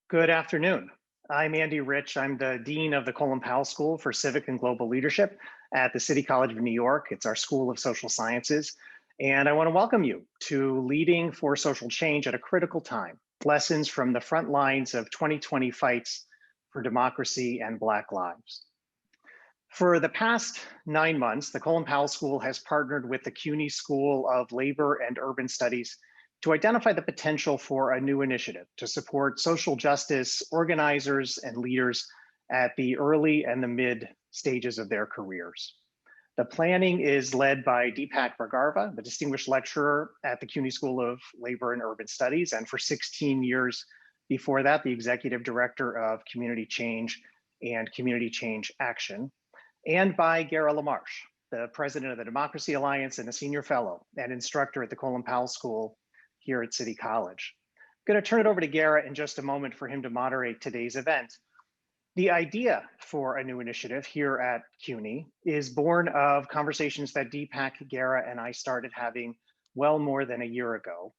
Good afternoon. I'm Andy Rich. I'm the Dean of the Colin Powell School for Civic and Global Leadership at the City College of New York. It's our School of Social Sciences. And I want to welcome you to Leading for Social Change at a Critical Time, lessons from the front lines of 2020 fights for democracy and Black lives. For the past 9 months, the Colin Powell School has partnered with the CUNY School of Labor and Urban Studies to identify the potential for a new initiative to support social justice organizers and leaders at the early and the mid stages of their careers. The planning is led by Deepak Bhargava, the distinguished lecturer at the CUNY School of Labor and Urban Studies, and for 16 years before that, the executive director of Community Change and Community Change Action, and by Gara LaMarche, the president of the Democracy Alliance and a senior fellow and instructor at the Colin Powell School here at City College. I'm going to turn it over to Gara in just a moment for him to moderate today's event. The idea for a new initiative here at CUNY is born of conversations that Deepak, Gara, and I started having well more than a year ago.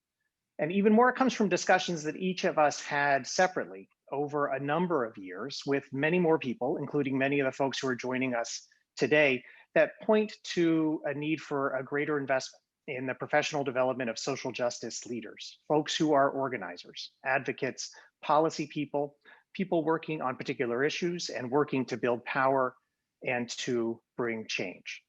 And even more, it comes from discussions that each of us had separately over a number of years with many more people, including many of the folks who are joining us today, that point to a need for a greater investment in the professional development of social justice leaders, folks who are organizers, advocates, policy people, people working on particular issues and working to build power and to bring change.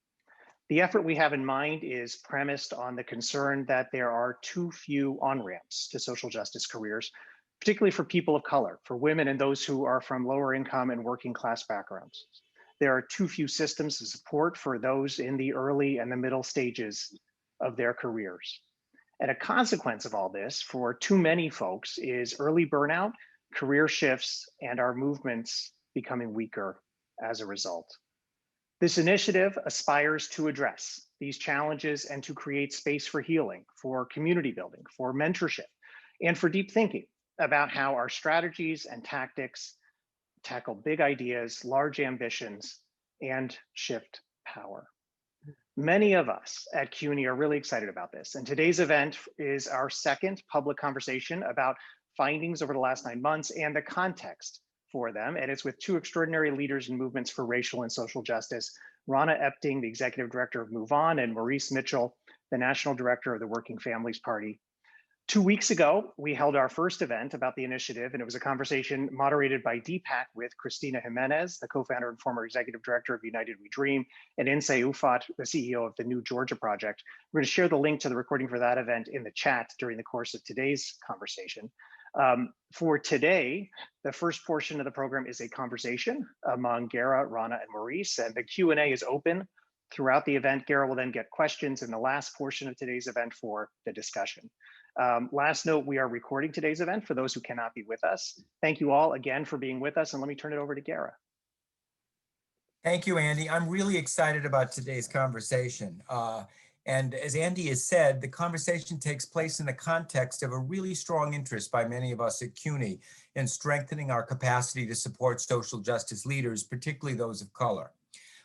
The effort we have in mind is premised on the concern that there are too few on-ramps to social justice careers, particularly for people of color, for women and those who are from lower income and working class backgrounds. There are too few systems of support for those in the early and the middle stages of their careers. And a consequence of all this for too many folks is early burnout, career shifts, and our movements becoming weaker as a result. This initiative aspires to address these challenges and to create space for healing, for community building, for mentorship, and for deep thinking about how our strategies and tactics tackle big ideas, large ambitions, and shift power. Many of us at CUNY are really excited about this, and today's event is our second public conversation about findings over the last 9 months and the context for them, and it's with two extraordinary leaders in movements for racial and social justice, Rana Epting, the executive director of Move On, and Maurice Mitchell, the national director of the Working Families Party. 2 weeks ago, we held our first event about the initiative, and it was a conversation moderated by Deepak with Cristina Jimenez, the co-founder and former executive director of United We Dream, and Insay Ufat, the CEO of the New Georgia Project. We're going to share the link to the recording for that event in the chat during the course of today's conversation. For today, the first portion of the program is a conversation among Gara, Rana, and Maurice, and the Q&A is open throughout the event. Gara will then get questions in the last portion of today's event for the discussion. Last note, we are recording today's event for those who cannot be with us. Thank you all again for being with us, and let me turn it over to Gara. Thank you, Andy. I'm really excited about today's conversation. And as Andy has said, the conversation takes place in the context of a really strong interest by many of us at CUNY in strengthening our capacity to support social justice leaders, particularly those of color.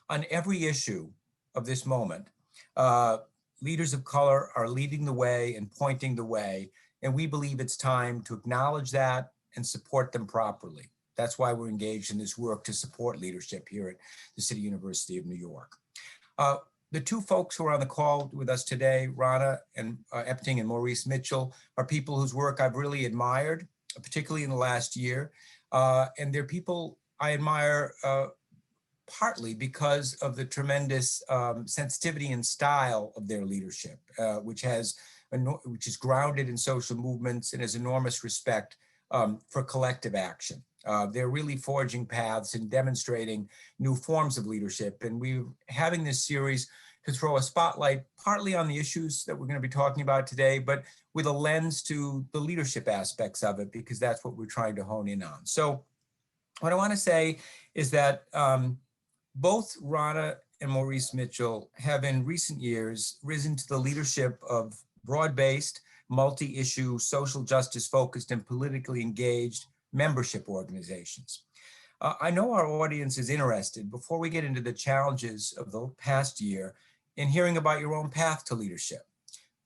On every issue of this moment, leaders of color are leading the way and pointing the way, and we believe it's time to acknowledge that and support them properly. That's why we're engaged in this work to support leadership here at the City University of New York. The two folks who are on the call with us today, Rana and Epting and Maurice Mitchell, are people whose work I've really admired, particularly in the last year. And they're people I admire partly because of the tremendous sensitivity and style of their leadership, which is grounded in social movements and has enormous respect for collective action. They're really forging paths and demonstrating new forms of leadership. And we're having this series to throw a spotlight partly on the issues that we're going to be talking about today, but with a lens to the leadership aspects of it, because that's what we're trying to hone in on. So what I want to say is that both Rana and Maurice Mitchell have in recent years risen to the leadership of broad-based, multi-issue, social justice-focused and politically engaged membership organizations. I know our audience is interested, before we get into the challenges of the past year, in hearing about your own path to leadership.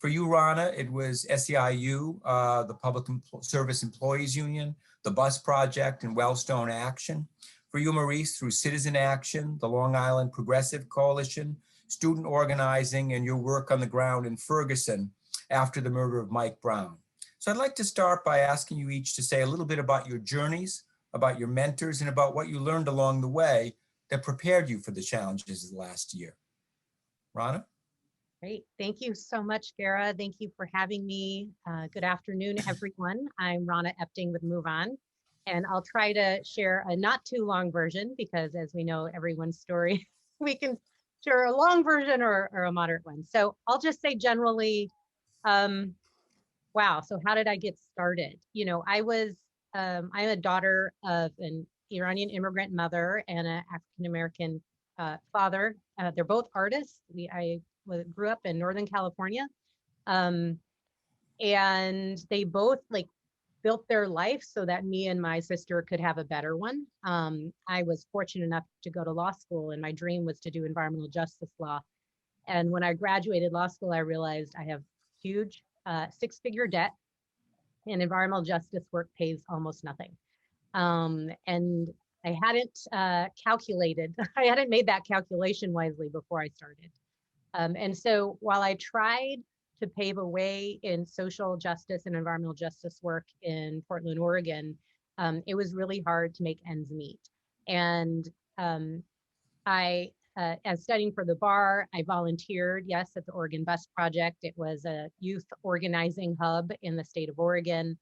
For you, Rana, it was SEIU, the Service Employees Union, the Bus Project, and Wellstone Action. For you, Maurice, through Citizen Action, the Long Island Progressive Coalition, student organizing, and your work on the ground in Ferguson after the murder of Mike Brown. So I'd like to start by asking you each to say a little bit about your journeys, about your mentors, and about what you learned along the way that prepared you for the challenges of the last year. Rana? Great. Thank you so much, Gara. Thank you for having me. Good afternoon, everyone. I'm Rana Epting with Move On, and I'll try to share a not too long version because, as we know, everyone's story, we can share a long version or a moderate one. So I'll just say generally, wow. So how did I get started? You know, I'm a daughter of an Iranian immigrant mother and an African-American father. They're both artists. I grew up in Northern California. Um, and they both like built their life so that me and my sister could have a better one. I was fortunate enough to go to law school, and my dream was to do environmental justice law. And when I graduated law school, I realized I have huge six-figure debt, and environmental justice work pays almost nothing. And I hadn't calculated, I hadn't made that calculation wisely before I started. And so while I tried to pave a way in social justice and environmental justice work in Portland, Oregon, it was really hard to make ends meet. And as studying for the bar, I volunteered, yes, at the Oregon Bus Project. It was a youth organizing hub in the state of Oregon.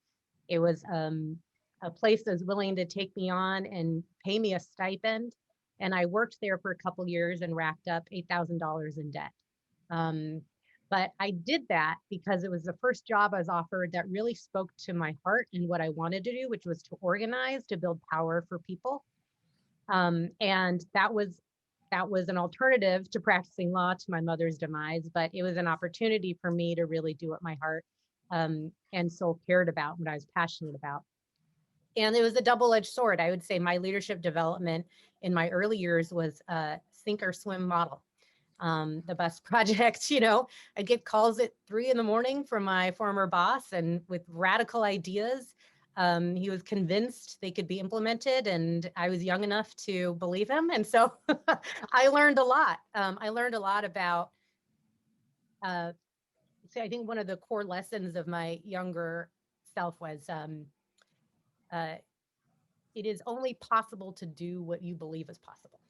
It was a place that was willing to take me on and pay me a stipend. And I worked there for a couple years and racked up $8,000 in debt. But I did that because it was the first job I was offered that really spoke to my heart and what I wanted to do, which was to organize, to build power for people. And that was an alternative to practicing law, to my mother's demise, but it was an opportunity for me to really do what my heart and soul cared about, what I was passionate about. And it was a double-edged sword. I would say my leadership development in my early years was a sink or swim model. The bus project, you know, I'd get calls at 3 a.m. from my former boss, and with radical ideas. He was convinced they could be implemented, and I was young enough to believe him. And so I learned a lot. I learned a lot about, I think one of the core lessons of my younger self was it is only possible to do what you believe is possible.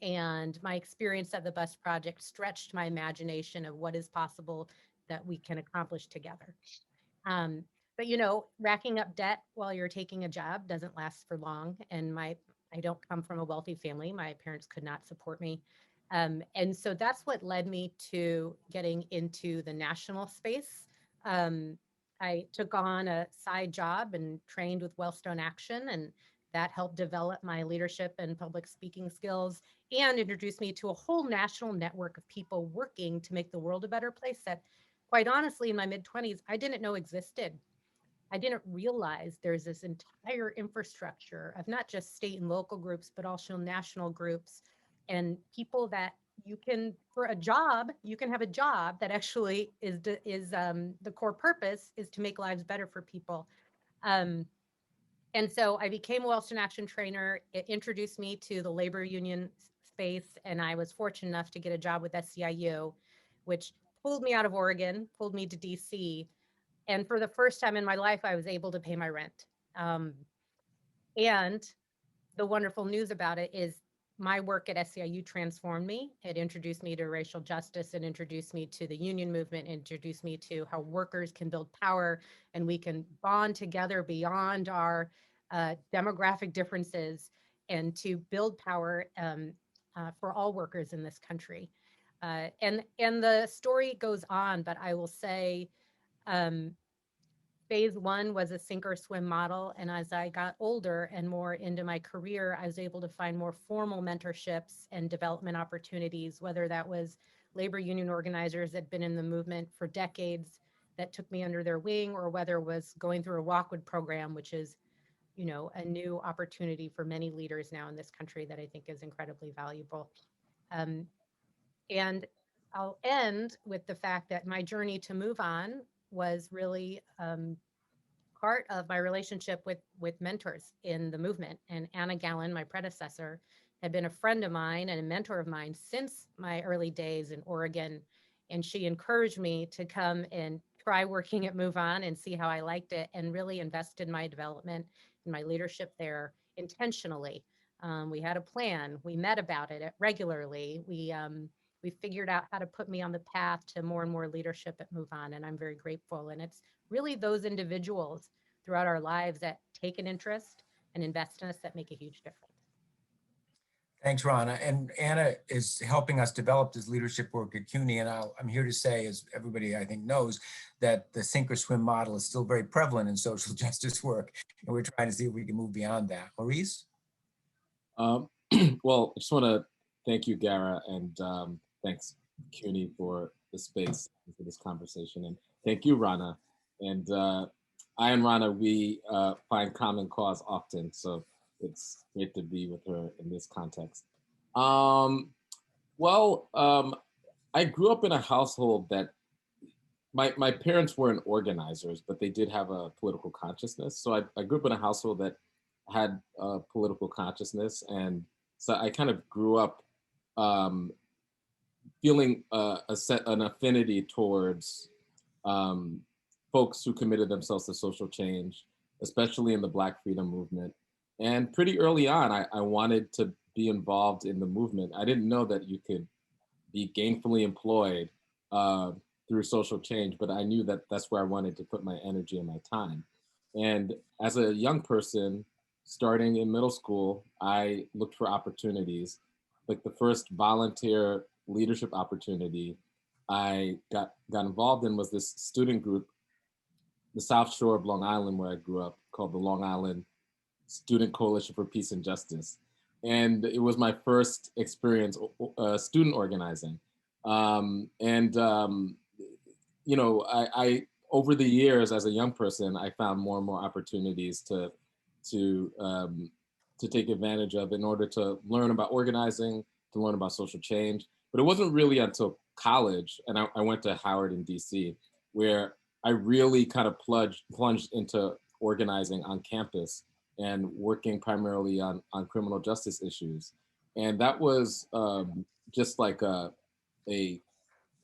And my experience at the Bus Project stretched my imagination of what is possible that we can accomplish together. But you know, racking up debt while you're taking a job doesn't last for long. And I don't come from a wealthy family. My parents could not support me. And so that's what led me to getting into the national space. I took on a side job and trained with Wellstone Action, and that helped develop my leadership and public speaking skills and introduced me to a whole national network of people working to make the world a better place that, quite honestly, in my mid-20s, I didn't know existed. I didn't realize there's this entire infrastructure of not just state and local groups, but also national groups and people that you can, for a job, you can have a job that actually is the core purpose is to make lives better for people. And so I became a Wellstone Action trainer. It introduced me to the labor union space, and I was fortunate enough to get a job with SEIU, which pulled me out of Oregon, pulled me to DC. And for the first time in my life, I was able to pay my rent. And the wonderful news about it is my work at SEIU transformed me. It introduced me to racial justice. It introduced me to the union movement, introduced me to how workers can build power and we can bond together beyond our demographic differences and to build power for all workers in this country. And the story goes on, but I will say, phase one was a sink or swim model. And as I got older and more into my career, I was able to find more formal mentorships and development opportunities, whether that was labor union organizers that had been in the movement for decades that took me under their wing, or whether it was going through a Walkwood program, which is, you know, a new opportunity for many leaders now in this country that I think is incredibly valuable. And I'll end with the fact that my journey to move on was really part of my relationship with mentors in the movement. And Anna Gallen, my predecessor, had been a friend of mine and a mentor of mine since my early days in Oregon. And she encouraged me to come and try working at Move On and see how I liked it, and really invest in my development and my leadership there intentionally. We had a plan. We met about it regularly. We figured out how to put me on the path to more and more leadership at Move On, and I'm very grateful. And it's really those individuals throughout our lives that take an interest and invest in us that make a huge difference. Thanks, Rana. And Anna is helping us develop this leadership work at CUNY. And I'm here to say, as everybody I think knows, that the sink or swim model is still very prevalent in social justice work. And we're trying to see if we can move beyond that. Maurice? Well, I just want to thank you, Gara, and thanks, CUNY, for the space for this conversation. And thank you, Rana. And I and Rana, we find common cause often. So it's great to be with her in this context. I grew up in a household that my parents weren't organizers, but they did have a political consciousness. So I grew up in a household that had a political consciousness. And so I kind of grew up feeling an affinity towards folks who committed themselves to social change, especially in the Black freedom movement. And pretty early on, I wanted to be involved in the movement. I didn't know that you could be gainfully employed through social change, but I knew that that's where I wanted to put my energy and my time. And as a young person, starting in middle school, I looked for opportunities. Like the first volunteer leadership opportunity I got involved in was this student group, the South Shore of Long Island, where I grew up, called the Long Island Student Coalition for Peace and Justice. And it was my first experience student organizing. You know, I over the years as a young person, I found more and more opportunities to take advantage of in order to learn about organizing, to learn about social change. But it wasn't really until college, and I went to Howard in DC, where I really kind of plunged into organizing on campus and working primarily on criminal justice issues. And that was just like a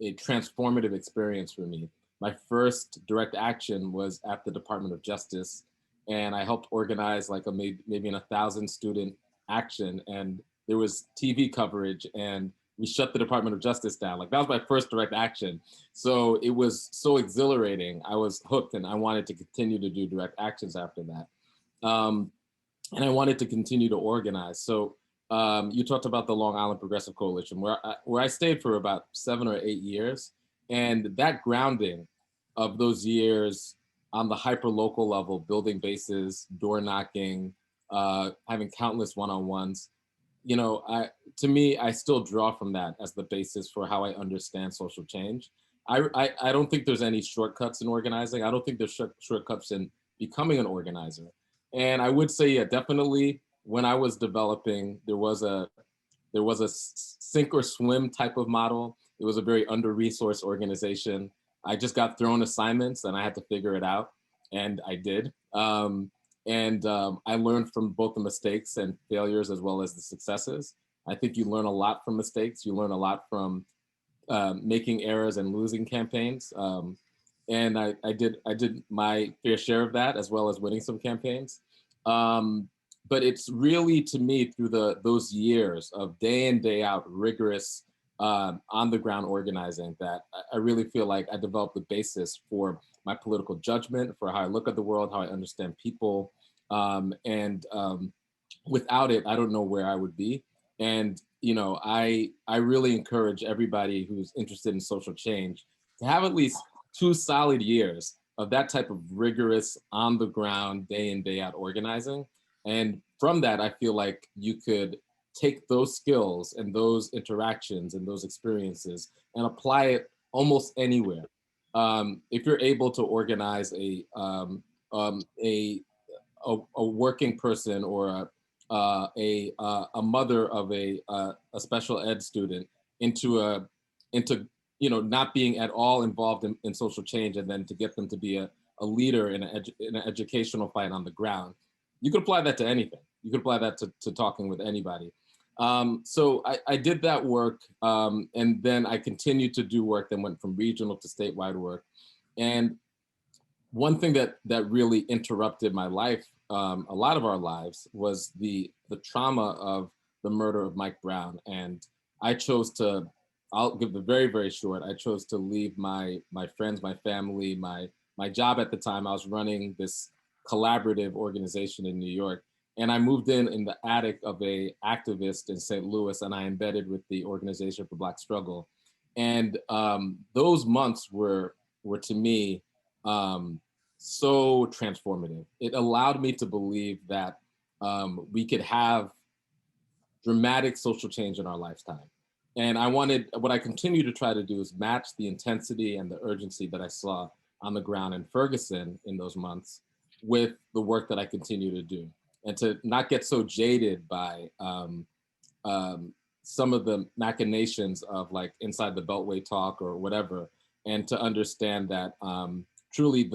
transformative experience for me. My first direct action was at the Department of Justice, and I helped organize like maybe an 1,000 student action, and there was TV coverage, and we shut the Department of Justice down. Like that was my first direct action. So it was so exhilarating. I was hooked, and I wanted to continue to do direct actions after that. And I wanted to continue to organize. So you talked about the Long Island Progressive Coalition, where I stayed for about 7 or 8 years. And that grounding of those years on the hyper-local level, building bases, door knocking, having countless one-on-ones, you know, to me, I still draw from that as the basis for how I understand social change. I don't think there's any shortcuts in organizing. I don't think there's shortcuts in becoming an organizer. And I would say, yeah, definitely when I was developing, there was a sink or swim type of model. It was a very under-resourced organization. I just got thrown assignments and I had to figure it out, and I did. I learned from both the mistakes and failures as well as the successes. I think you learn a lot from mistakes. You learn a lot from making errors and losing campaigns. And I did my fair share of that, as well as winning some campaigns. But it's really, to me, through those years of day in, day out, rigorous on the ground organizing, that I really feel like I developed the basis for my political judgment, for how I look at the world, how I understand people. Without it, I don't know where I would be. And, you know, I really encourage everybody who's interested in social change to have at least 2 solid years of that type of rigorous on the ground, day in, day out organizing. And from that, I feel like you could take those skills and those interactions and those experiences and apply it almost anywhere. If you're able to organize a working person or a mother of a special ed student into not being at all involved in social change, and then to get them to be a leader in an educational fight on the ground. You could apply that to anything. You could apply that to talking with anybody. So I did that work, and then I continued to do work that went from regional to statewide work. And one thing that really interrupted my life, a lot of our lives, was the trauma of the murder of Mike Brown. And I chose to, I'll give the very, very short, I chose to leave my friends, my family, my job at the time. I was running this collaborative organization in New York. And I moved in the attic of a activist in St. Louis, and I embedded with the Organization for Black Struggle. And those months were to me, so transformative. It allowed me to believe that we could have dramatic social change in our lifetime. And what I continue to try to do is match the intensity and the urgency that I saw on the ground in Ferguson in those months with the work that I continue to do. And to not get so jaded by some of the machinations of like inside the Beltway talk or whatever, and to understand that truly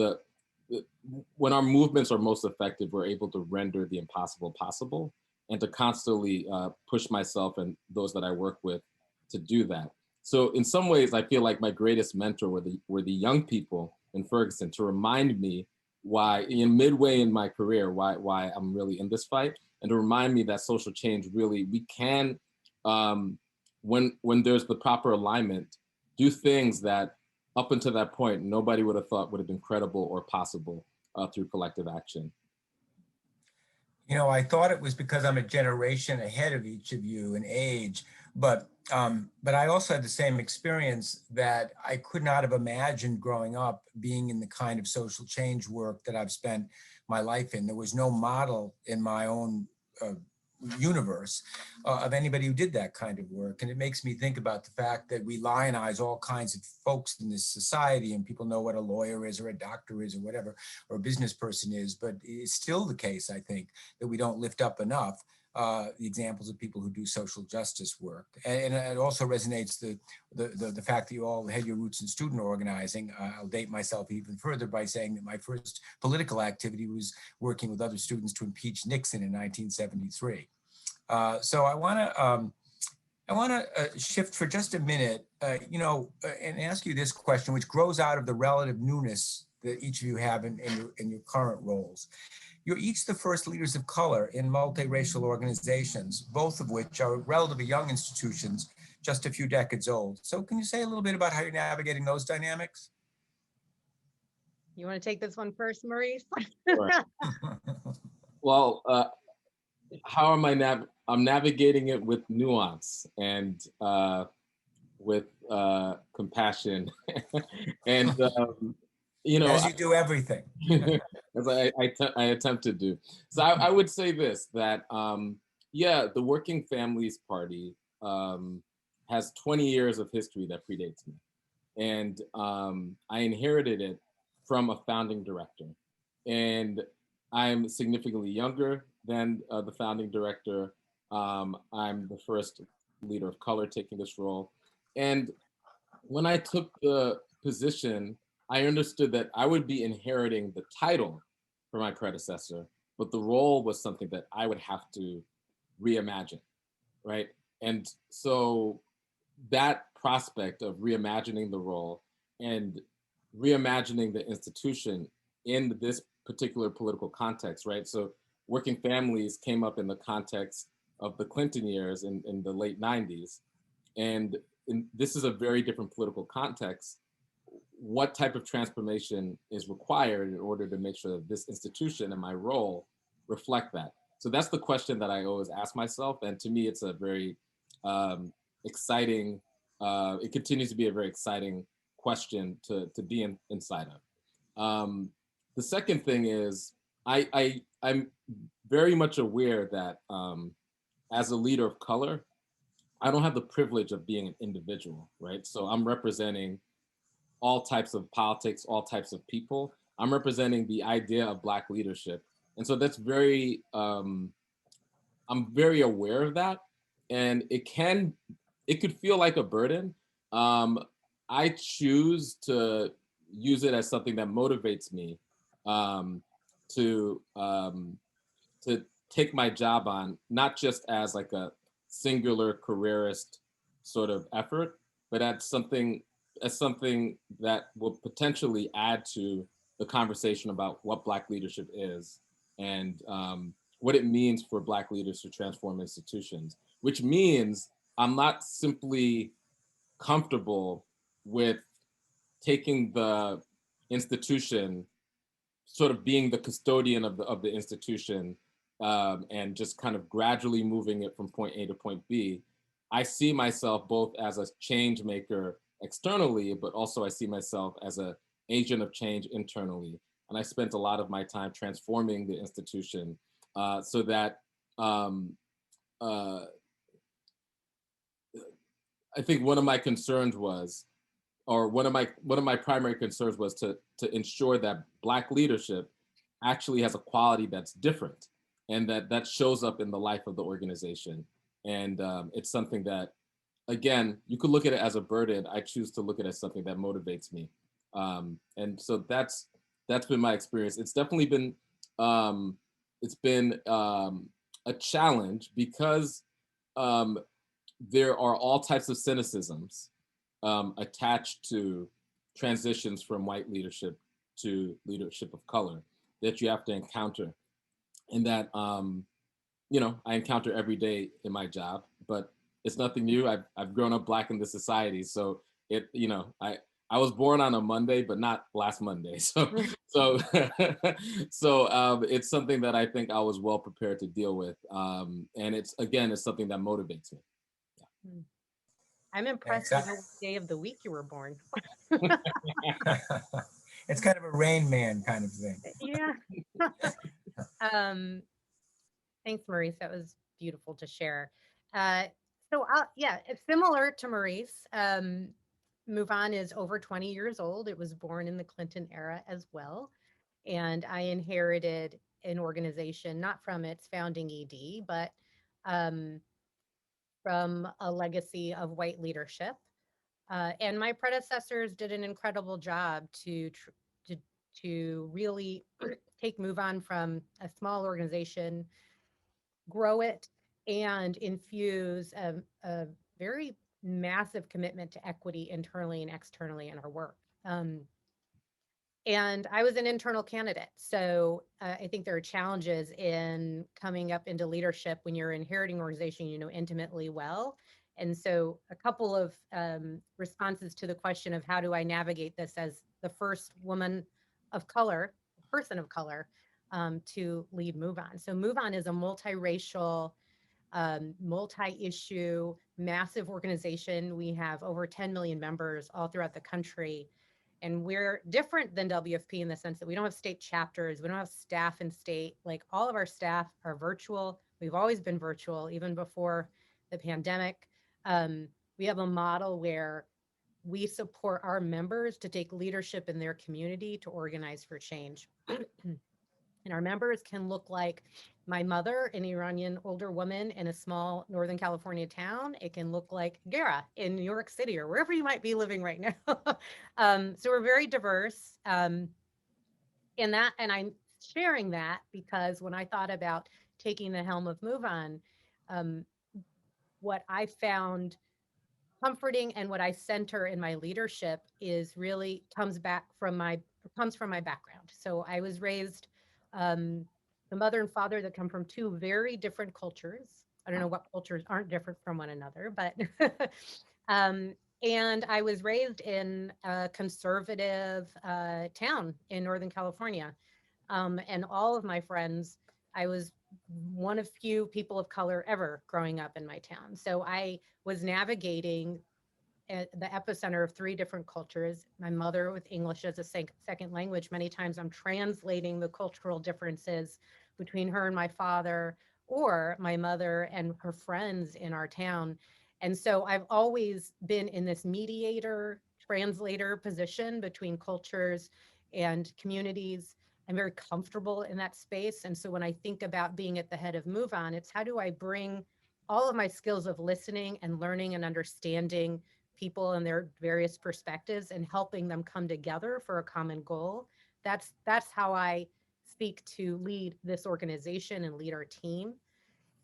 when our movements are most effective, we're able to render the impossible possible, and to constantly push myself and those that I work with to do that. So in some ways, I feel like my greatest mentor were the young people in Ferguson, to remind me why, midway in my career, why I'm really in this fight, and to remind me that social change really, we can, when there's the proper alignment, do things that up until that point, nobody would have thought would have been credible or possible through collective action. I thought it was because I'm a generation ahead of each of you in age, but I also had the same experience that I could not have imagined growing up being in the kind of social change work that I've spent my life in. There was no model in my own universe of anybody who did that kind of work. And it makes me think about the fact that we lionize all kinds of folks in this society, and people know what a lawyer is or a doctor is or whatever, or a business person is, but it's still the case, I think, that we don't lift up enough the examples of people who do social justice work. And it also resonates the fact that you all had your roots in student organizing. I'll date myself even further by saying that my first political activity was working with other students to impeach Nixon in 1973. So I want to shift for just a minute, and ask you this question, which grows out of the relative newness that each of you have in your current roles. You're each the first leaders of color in multiracial organizations, both of which are relatively young institutions, just a few decades old. So can you say a little bit about how you're navigating those dynamics? You want to take this one first, Maurice? Sure. Well, how am I'm navigating it with nuance and with compassion, and as you do everything. as I attempt to do. So I would say this, that the Working Families Party has 20 years of history that predates me, and I inherited it from a founding director, and I'm significantly younger than the founding director. I'm the first leader of color taking this role. And when I took the position, I understood that I would be inheriting the title from my predecessor, but the role was something that I would have to reimagine, right? And so that prospect of reimagining the role and reimagining the institution in this particular political context, right? So Working Families came up in the context of the Clinton years in the late 90s. And this is a very different political context. What type of transformation is required in order to make sure that this institution and my role reflect that? So that's the question that I always ask myself. And to me, it's a very exciting, it continues to be a very exciting question to be inside of. The second thing is, I'm very much aware that as a leader of color, I don't have the privilege of being an individual, right? So I'm representing all types of politics, all types of people. I'm representing the idea of Black leadership. And so that's very, I'm very aware of that. And it could feel like a burden, I choose to use it as something that motivates me um, to to take my job on, not just as like a singular careerist sort of effort, but as something that will potentially add to the conversation about what Black leadership is and what it means for Black leaders to transform institutions. Which means I'm not simply comfortable with taking the institution, sort of being the custodian of the institution, and just kind of gradually moving it from point A to point B. I see myself both as a change maker externally, but also I see myself as an agent of change internally. And I spent a lot of my time transforming the institution so that um, uh, I think one of my concerns was, or one of my primary concerns was to ensure that Black leadership actually has a quality that's different, and that shows up in the life of the organization. And it's something that, again, you could look at it as a burden. I choose to look at it as something that motivates me. And so that's been my experience. It's definitely been um, it's been a challenge because um, there are all types of cynicisms attached to transitions from white leadership to leadership of color that you have to encounter, and that I encounter every day in my job. But it's nothing new. I've grown up Black in this society, so I was born on a Monday, but not last Monday. So it's something that I think I was well prepared to deal with, and it's something that motivates me. Hmm. I'm impressed Thanks. to know what day of the week you were born. It's kind of a Rain Man kind of thing. Yeah. um, Thanks, Maurice. That was beautiful to share. Uh, yeah, it's similar to Maurice. Move On is over 20 years old. It was born in the Clinton era as well. And I inherited an organization, not from its founding ED, but um, from a legacy of white leadership. And my predecessors did an incredible job to, to really take Move On from a small organization, grow it, and infuse a very massive commitment to equity internally and externally in our work. And I was an internal candidate. So I think there are challenges in coming up into leadership when you're inheriting an organization you know intimately well. And so a couple of responses to the question of how do I navigate this as the first woman of color, person of color, to lead Move On. So Move On is a multiracial, multi-issue, massive organization. We have over 10 million members all throughout the country. And we're different than WFP in the sense that we don't have state chapters. We don't have staff in state. Like all of our staff are virtual. We've always been virtual, even before the pandemic. We have a model where we support our members to take leadership in their community to organize for change. And our members can look like my mother, an Iranian older woman in a small Northern California town. It can look like Gara in New York City or wherever you might be living right now. So we're very diverse in that. And I'm sharing that because when I thought about taking the helm of Move On, um, what I found comforting and what I center in my leadership is really comes from my background. So I was raised the mother and father that come from two very different cultures. I don't know what cultures aren't different from one another, but and I was raised in a conservative town in Northern California. And all of my friends, I was one of few people of color ever growing up in my town. So I was navigating at the epicenter of three different cultures. My mother with English as a second language. Many times I'm translating the cultural differences between her and my father, or my mother and her friends in our town. And so I've always been in this mediator, translator position between cultures and communities. I'm very comfortable in that space. And so when I think about being at the head of Move On, it's how do I bring all of my skills of listening and learning and understanding people and their various perspectives and helping them come together for a common goal. That's how I speak to lead this organization and lead our team.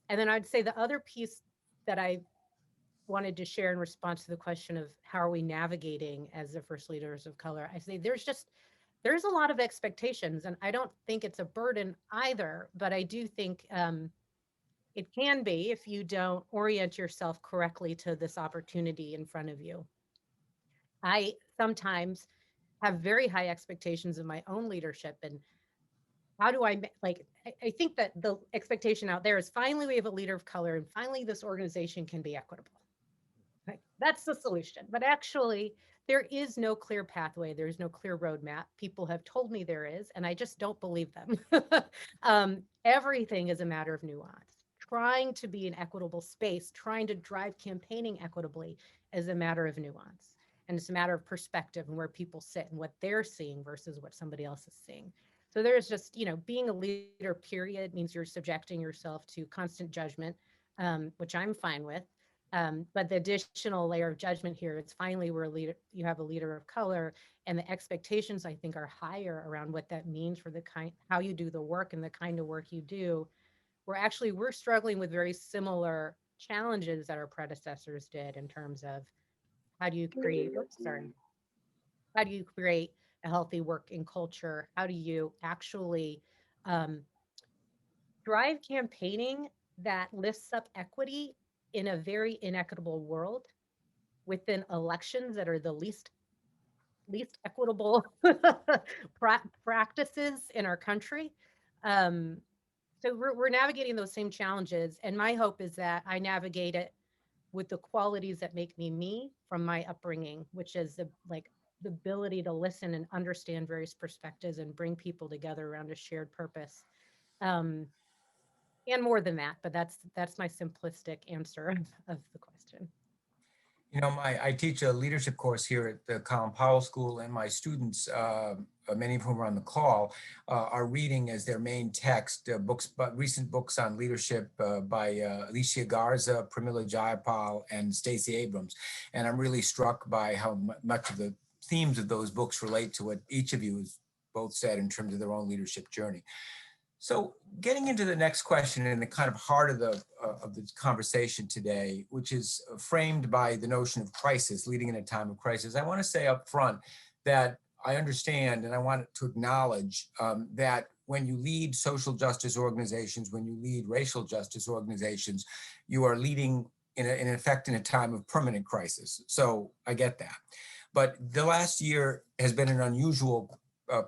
And then I'd say the other piece that I wanted to share in response to the question of how are we navigating as the first leaders of color, I say there's a lot of expectations, and I don't think it's a burden either, but I do think it can be if you don't orient yourself correctly to this opportunity in front of you. I sometimes have very high expectations of my own leadership, and how do I think that the expectation out there is finally we have a leader of color and finally this organization can be equitable. Right? That's the solution. But actually, there is no clear pathway. There's no clear roadmap. People have told me there is, and I just don't believe them. Everything is a matter of nuance. Trying to be an equitable space, trying to drive campaigning equitably is a matter of nuance. And it's a matter of perspective and where people sit and what they're seeing versus what somebody else is seeing. So there's just, being a leader, period, means you're subjecting yourself to constant judgment, which I'm fine with. But the additional layer of judgment here is finally you have a leader of color, and the expectations I think are higher around what that means for how you do the work and the kind of work you do. We're struggling with very similar challenges that our predecessors did in terms of how do you create, how do you create a healthy working culture? How do you actually um, drive campaigning that lifts up equity in a very inequitable world within elections that are the least equitable practices in our country. Um, so we're navigating those same challenges, and my hope is that I navigate it with the qualities that make me me from my upbringing, which is the ability to listen and understand various perspectives and bring people together around a shared purpose. Um, and more than that, but that's my simplistic answer of the question. I teach a leadership course here at the Colin Powell School, and my students, many of whom are on the call, are reading as their main text recent books on leadership by Alicia Garza, Pramila Jayapal, and Stacey Abrams. And I'm really struck by how much of the themes of those books relate to what each of you has both said in terms of their own leadership journey. So getting into the next question and the kind of heart of the conversation today, which is framed by the notion of crisis, leading in a time of crisis, I want to say up front that I understand and I want to acknowledge that when you lead social justice organizations, when you lead racial justice organizations, you are leading in effect in a time of permanent crisis. So I get that. But the last year has been an unusual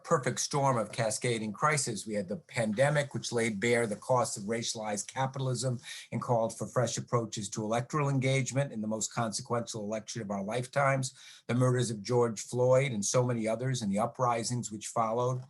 perfect storm of cascading crises. We had the pandemic, which laid bare the costs of racialized capitalism and called for fresh approaches to electoral engagement in the most consequential election of our lifetimes, the murders of George Floyd and so many others, and the uprisings which followed,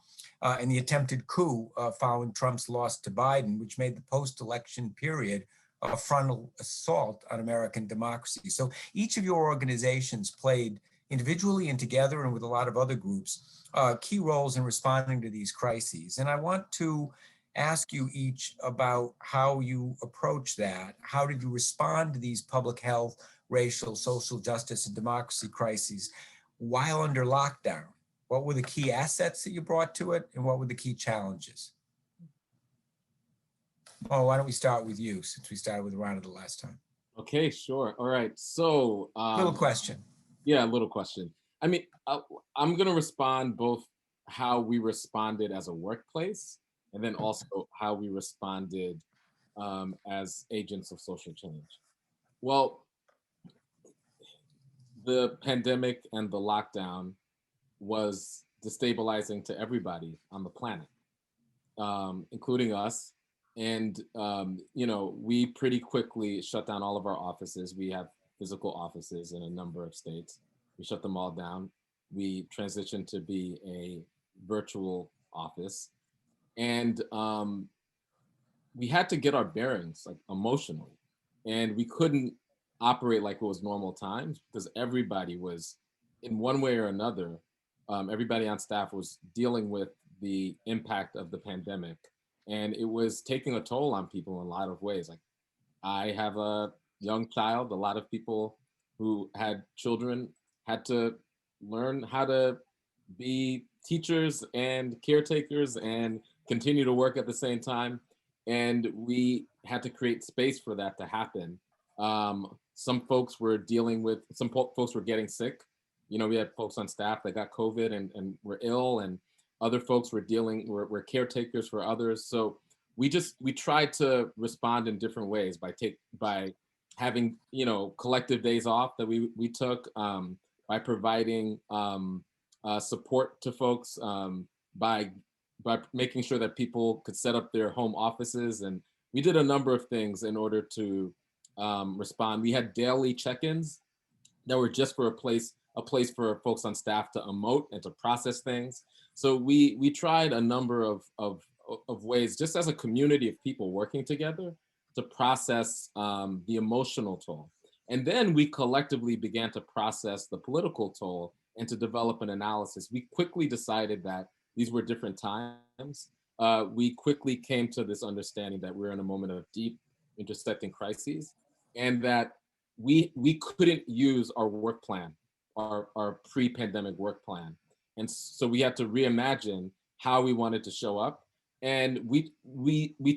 and the attempted coup following Trump's loss to Biden, which made the post-election period a frontal assault on American democracy. So each of your organizations played individually and together and with a lot of other groups, key roles in responding to these crises. And I want to ask you each about how you approach that. How did you respond to these public health, racial, social justice, and democracy crises while under lockdown? What were the key assets that you brought to it, and what were the key challenges? Oh, why don't we start with you, since we started with Rhonda the last time? Okay, sure. All right. So, little question. Yeah, a little question. I mean, I'm going to respond both how we responded as a workplace and then also how we responded as agents of social change. Well, the pandemic and the lockdown was destabilizing to everybody on the planet, including us. And, we pretty quickly shut down all of our offices. We have physical offices in a number of states. We shut them all down. We transitioned to be a virtual office. And we had to get our bearings, like emotionally. And we couldn't operate like it was normal times because everybody was, in one way or another, everybody on staff was dealing with the impact of the pandemic. And it was taking a toll on people in a lot of ways. Like, I have a young child. A lot of people who had children had to learn how to be teachers and caretakers and continue to work at the same time. And we had to create space for that to happen. Some folks were dealing with, folks were getting sick. You know, we had folks on staff that got COVID and were ill, and other folks were caretakers for others. So we tried to respond in different ways by having, you know, collective days off that we took, by providing support to folks, by making sure that people could set up their home offices, and we did a number of things in order to respond. We had daily check-ins that were just for a place for folks on staff to emote and to process things. So we tried a number of ways, just as a community of people working together, to process the emotional toll. And then we collectively began to process the political toll and to develop an analysis. We quickly decided that these were different times. We quickly came to this understanding that we're in a moment of deep intersecting crises, and that we couldn't use our work plan, our pre-pandemic work plan. And so we had to reimagine how we wanted to show up. And we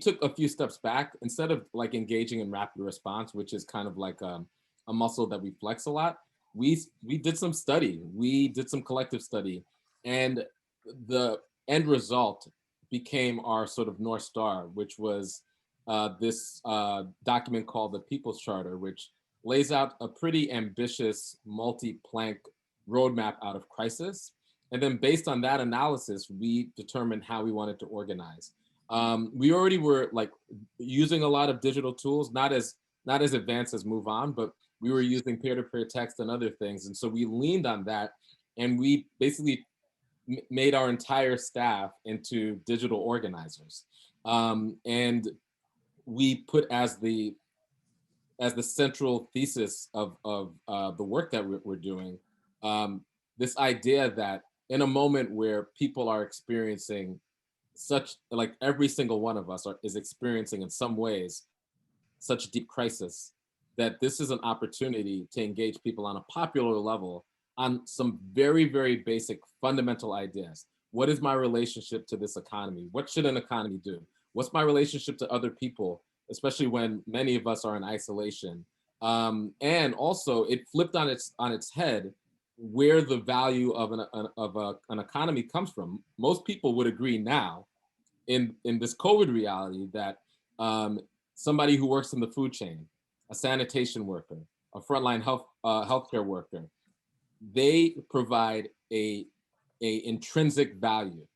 took a few steps back. Instead of like engaging in rapid response, which is kind of like a muscle that we flex a lot, we did some study. We did some collective study, and the end result became our sort of North Star, which was this document called the People's Charter, which lays out a pretty ambitious multi-plank roadmap out of crisis. And then based on that analysis, we determined how we wanted to organize. We already were like using a lot of digital tools, not as advanced as Move On, but we were using peer-to-peer text and other things. And so we leaned on that, and we basically made our entire staff into digital organizers. And we put as the central thesis of the work that we're doing, this idea that in a moment where people are experiencing such, like every single one of us is experiencing in some ways such deep crisis, that this is an opportunity to engage people on a popular level on some very, very basic fundamental ideas. What is my relationship to this economy? What should an economy do? What's my relationship to other people, especially when many of us are in isolation? And also, it flipped on its head where the value of an economy comes from. Most people would agree now, in this COVID reality, that somebody who works in the food chain, a sanitation worker, a frontline healthcare worker, they provide a intrinsic value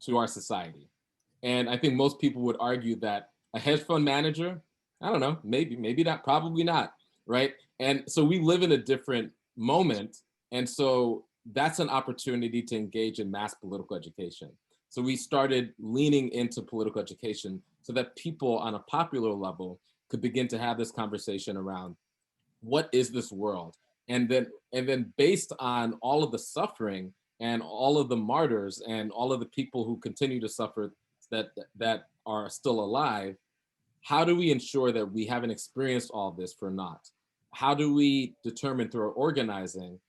to our society. And I think most people would argue that a hedge fund manager, I don't know, maybe not, probably not, right? And so we live in a different moment. And so that's an opportunity to engage in mass political education. So we started leaning into political education so that people on a popular level could begin to have this conversation around what is this world? And then based on all of the suffering and all of the martyrs and all of the people who continue to suffer that are still alive, how do we ensure that we haven't experienced all this for naught? How do we determine through our organizing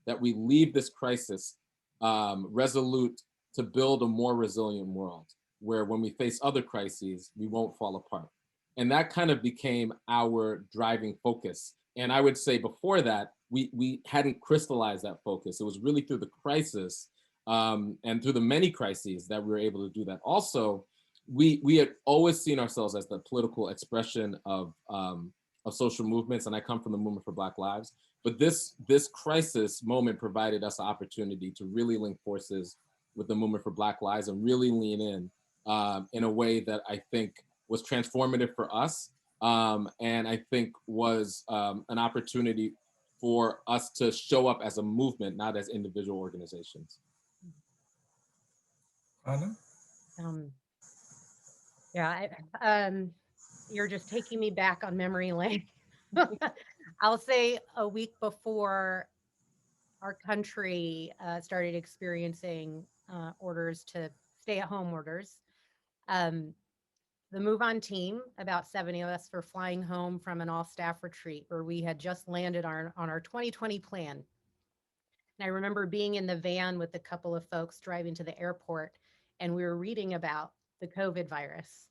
that we leave this crisis resolute to build a more resilient world, where when we face other crises, we won't fall apart? And that kind of became our driving focus. And I would say before that, we hadn't crystallized that focus. It was really through the crisis and through the many crises that we were able to do that. Also, we had always seen ourselves as the political expression of social movements, and I come from the movement for Black Lives. But this crisis moment provided us an opportunity to really link forces with the movement for Black Lives and really lean in a way that I think was transformative for us, and I think was an opportunity for us to show up as a movement, not as individual organizations. Anna? Yeah, you're just taking me back on memory lane. I'll say a week before our country started experiencing orders to stay at home orders, the Move On team, about 70 of us, were flying home from an all-staff retreat where we had just landed on our 2020 plan. And I remember being in the van with a couple of folks driving to the airport, and we were reading about the COVID virus.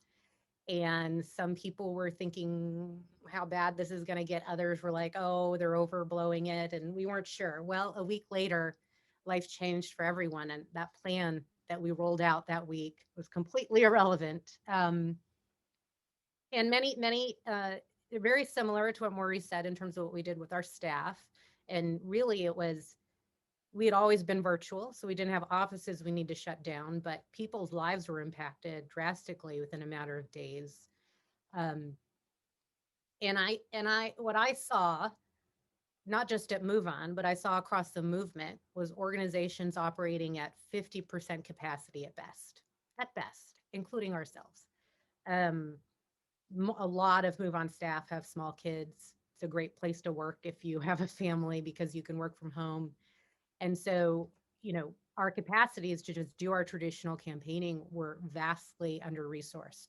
And some people were thinking how bad this is going to get. Others were like, oh, they're overblowing it. And we weren't sure. Well, a week later, life changed for everyone. And that plan that we rolled out that week was completely irrelevant. And many, very similar to what Maurice said in terms of what we did with our staff. And really, we had always been virtual, so we didn't have offices we need to shut down, but people's lives were impacted drastically within a matter of days. What I saw, not just at Move On, but I saw across the movement, was organizations operating at 50% capacity at best, including ourselves. A lot of Move On staff have small kids. It's a great place to work if you have a family because you can work from home. And so, our capacities to just do our traditional campaigning were vastly under-resourced.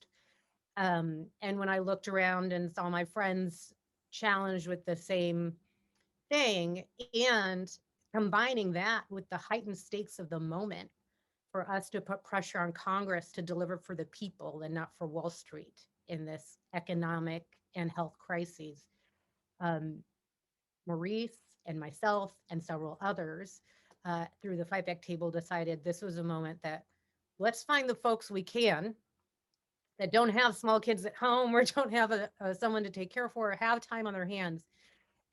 And when I looked around and saw my friends challenged with the same thing, and combining that with the heightened stakes of the moment for us to put pressure on Congress to deliver for the people and not for Wall Street in this economic and health crises, Maurice and myself and several others through the Fight Back table decided this was a moment that let's find the folks we can that don't have small kids at home or don't have someone to take care for or have time on their hands,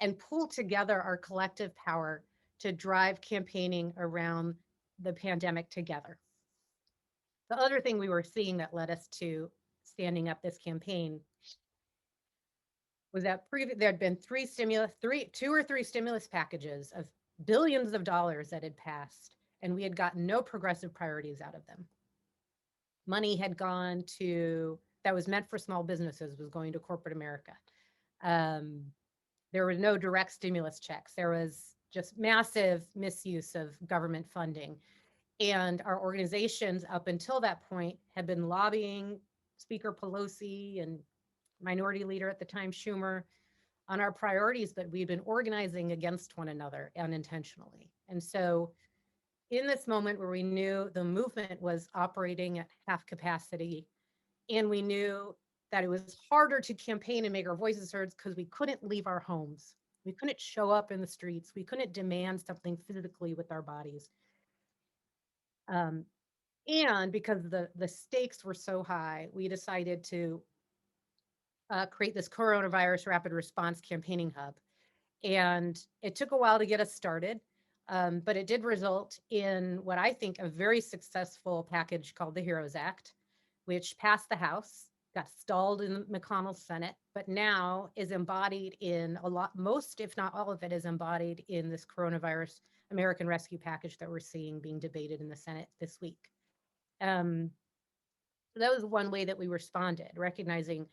and pull together our collective power to drive campaigning around the pandemic together. The other thing we were seeing that led us to standing up this campaign was that there had been two or three stimulus packages of billions of dollars that had passed, and we had gotten no progressive priorities out of them. Money had gone that was meant for small businesses was going to corporate America. There were no direct stimulus checks. There was just massive misuse of government funding. And our organizations up until that point had been lobbying Speaker Pelosi and Minority Leader at the time, Schumer, on our priorities, but we'd been organizing against one another unintentionally. And so in this moment where we knew the movement was operating at half capacity, and we knew that it was harder to campaign and make our voices heard because we couldn't leave our homes. We couldn't show up in the streets. We couldn't demand something physically with our bodies. And because the stakes were so high, we decided to create this coronavirus rapid response campaigning hub. And it took a while to get us started, but it did result in what I think a very successful package called the HEROES Act, which passed the House, got stalled in McConnell's Senate, but now is embodied in most, if not all of it, is embodied in this coronavirus American Rescue Package that we're seeing being debated in the Senate this week. So that was one way that we responded, recognizing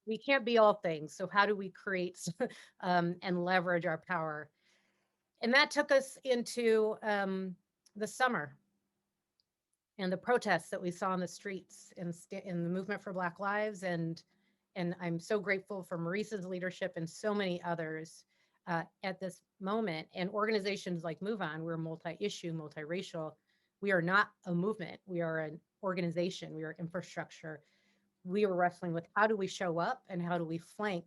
we can't be all things. So how do we create and leverage our power? And that took us into the summer and the protests that we saw in the streets in the movement for Black Lives. And I'm so grateful for Maurice's leadership and so many others at this moment. And organizations like Move On, we're multi-issue, multiracial. We are not a movement. We are an organization. We are infrastructure. We were wrestling with how do we show up and how do we flank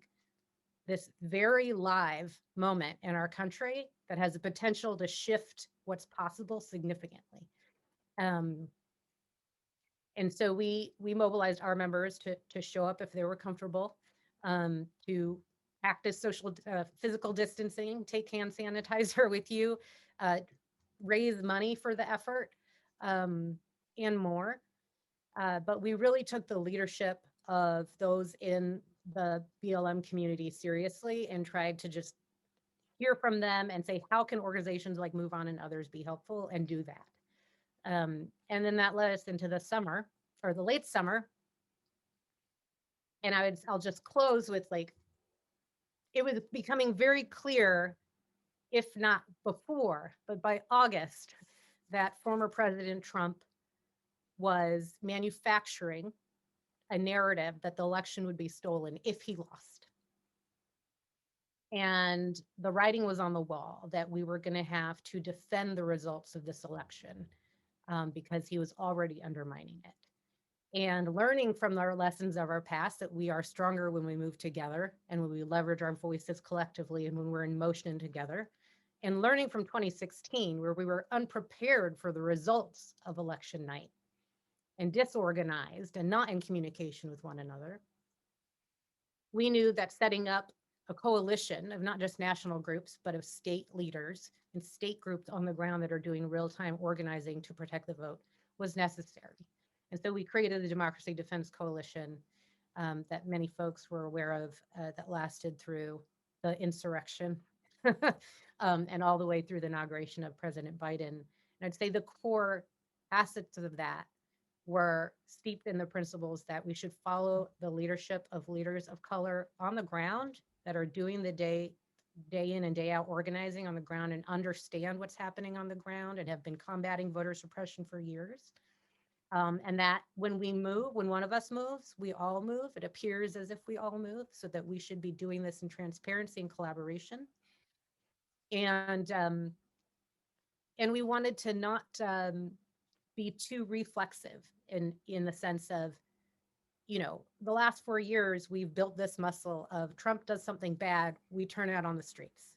this very live moment in our country that has the potential to shift what's possible significantly. And so we mobilized our members to show up if they were comfortable, to practice physical distancing, take hand sanitizer with you, raise money for the effort, and more. But we really took the leadership of those in the BLM community seriously and tried to just hear from them and say, how can organizations like Move On and others be helpful, and do that. And then that led us into the summer or the late summer. And I'll just close with it was becoming very clear, if not before, but by August, that former President Trump was manufacturing a narrative that the election would be stolen if he lost. And the writing was on the wall that we were going to have to defend the results of this election because he was already undermining it. And learning from our lessons of our past that we are stronger when we move together and when we leverage our voices collectively and when we're in motion together. And learning from 2016, where we were unprepared for the results of election night and disorganized and not in communication with one another. We knew that setting up a coalition of not just national groups, but of state leaders and state groups on the ground that are doing real-time organizing to protect the vote was necessary. And so we created the Democracy Defense Coalition that many folks were aware of that lasted through the insurrection and all the way through the inauguration of President Biden. And I'd say the core assets of that were steeped in the principles that we should follow the leadership of leaders of color on the ground that are doing the day in and day out organizing on the ground and understand what's happening on the ground and have been combating voter suppression for years. And that when we move, when one of us moves, we all move. It appears as if we all move, so that we should be doing this in transparency and collaboration. And we wanted to not be too reflexive in the sense of, you know, the last 4 years, we've built this muscle of Trump does something bad, we turn out on the streets.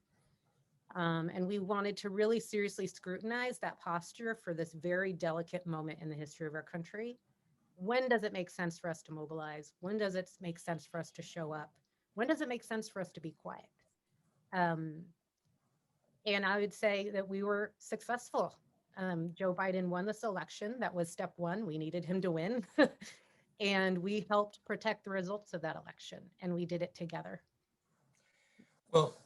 And we wanted to really seriously scrutinize that posture for this very delicate moment in the history of our country. When does it make sense for us to mobilize? When does it make sense for us to show up? When does it make sense for us to be quiet? And I would say that we were successful. Joe Biden won this election. That was step one. We needed him to win. And we helped protect the results of that election. And we did it together. Well,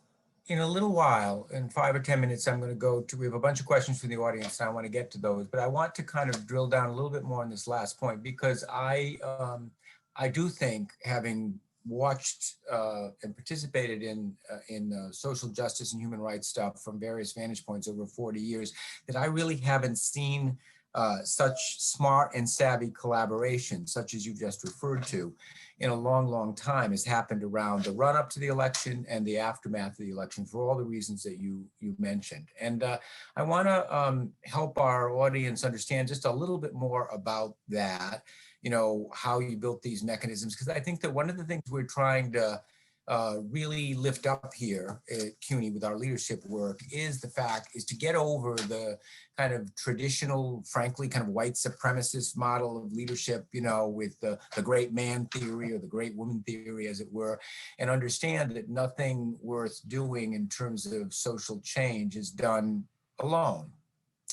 in a little while, in 5 or 10 minutes, I'm going to go to, we have a bunch of questions from the audience and I want to get to those, but I want to kind of drill down a little bit more on this last point because I do think, having watched and participated in social justice and human rights stuff from various vantage points over 40 years, that I really haven't seen such smart and savvy collaboration, such as you just referred to, in a long, long time has happened around the run up to the election and the aftermath of the election for all the reasons that you mentioned. And I want to help our audience understand just a little bit more about that, you know, how you built these mechanisms, because I think that one of the things we're trying to really lift up here at CUNY with our leadership work is to get over the kind of traditional, frankly, kind of white supremacist model of leadership, you know, with the great man theory or the great woman theory, as it were, and understand that nothing worth doing in terms of social change is done alone.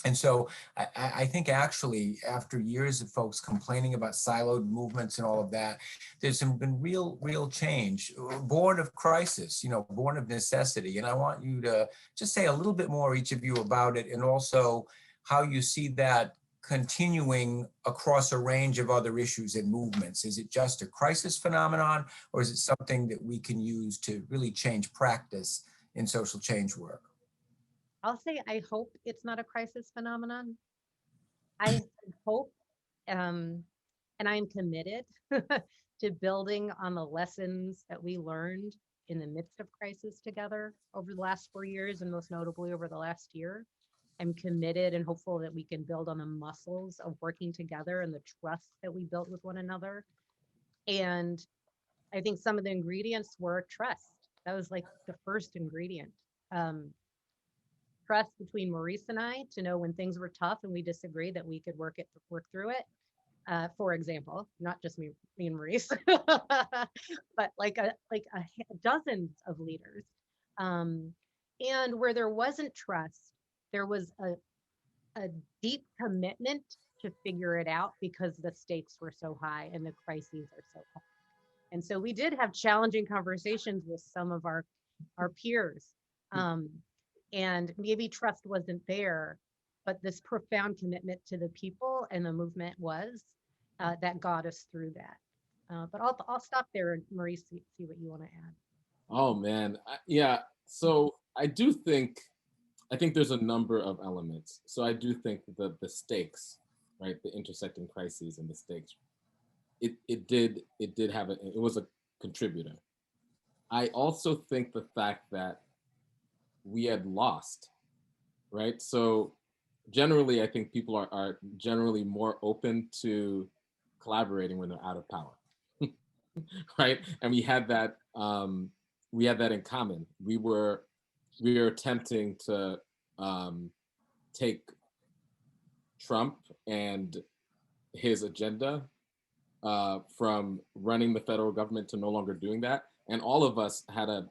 And so I think actually, after years of folks complaining about siloed movements and all of that, there's been real change, born of crisis, you know, born of necessity. And I want you to just say a little bit more, each of you, about it, and also how you see that continuing across a range of other issues and movements. Is it just a crisis phenomenon, or is it something that we can use to really change practice in social change work? I'll say I hope it's not a crisis phenomenon. I hope, and I'm committed to building on the lessons that we learned in the midst of crisis together over the last 4 years, and most notably over the last year. I'm committed and hopeful that we can build on the muscles of working together and the trust that we built with one another. And I think some of the ingredients were trust. That was like the first ingredient. Trust between Maurice and I to know when things were tough and we disagreed that we could work through it. For example, not just me and Maurice, but like dozens of leaders. And where there wasn't trust, there was a deep commitment to figure it out because the stakes were so high and the crises are so high. And so we did have challenging conversations with some of our peers. And maybe trust wasn't there, but this profound commitment to the people and the movement was that got us through that. But I'll stop there and Maurice, see what you want to add. Oh man, yeah. So I think there's a number of elements. So I do think that the stakes, right, the intersecting crises and the stakes it did have it was a contributor. I also think the fact that we had lost, right? So generally, I think people are generally more open to collaborating when they're out of power, right? And we had that in common. We were attempting to um, take Trump and his agenda from running the federal government to no longer doing that. And all of us had a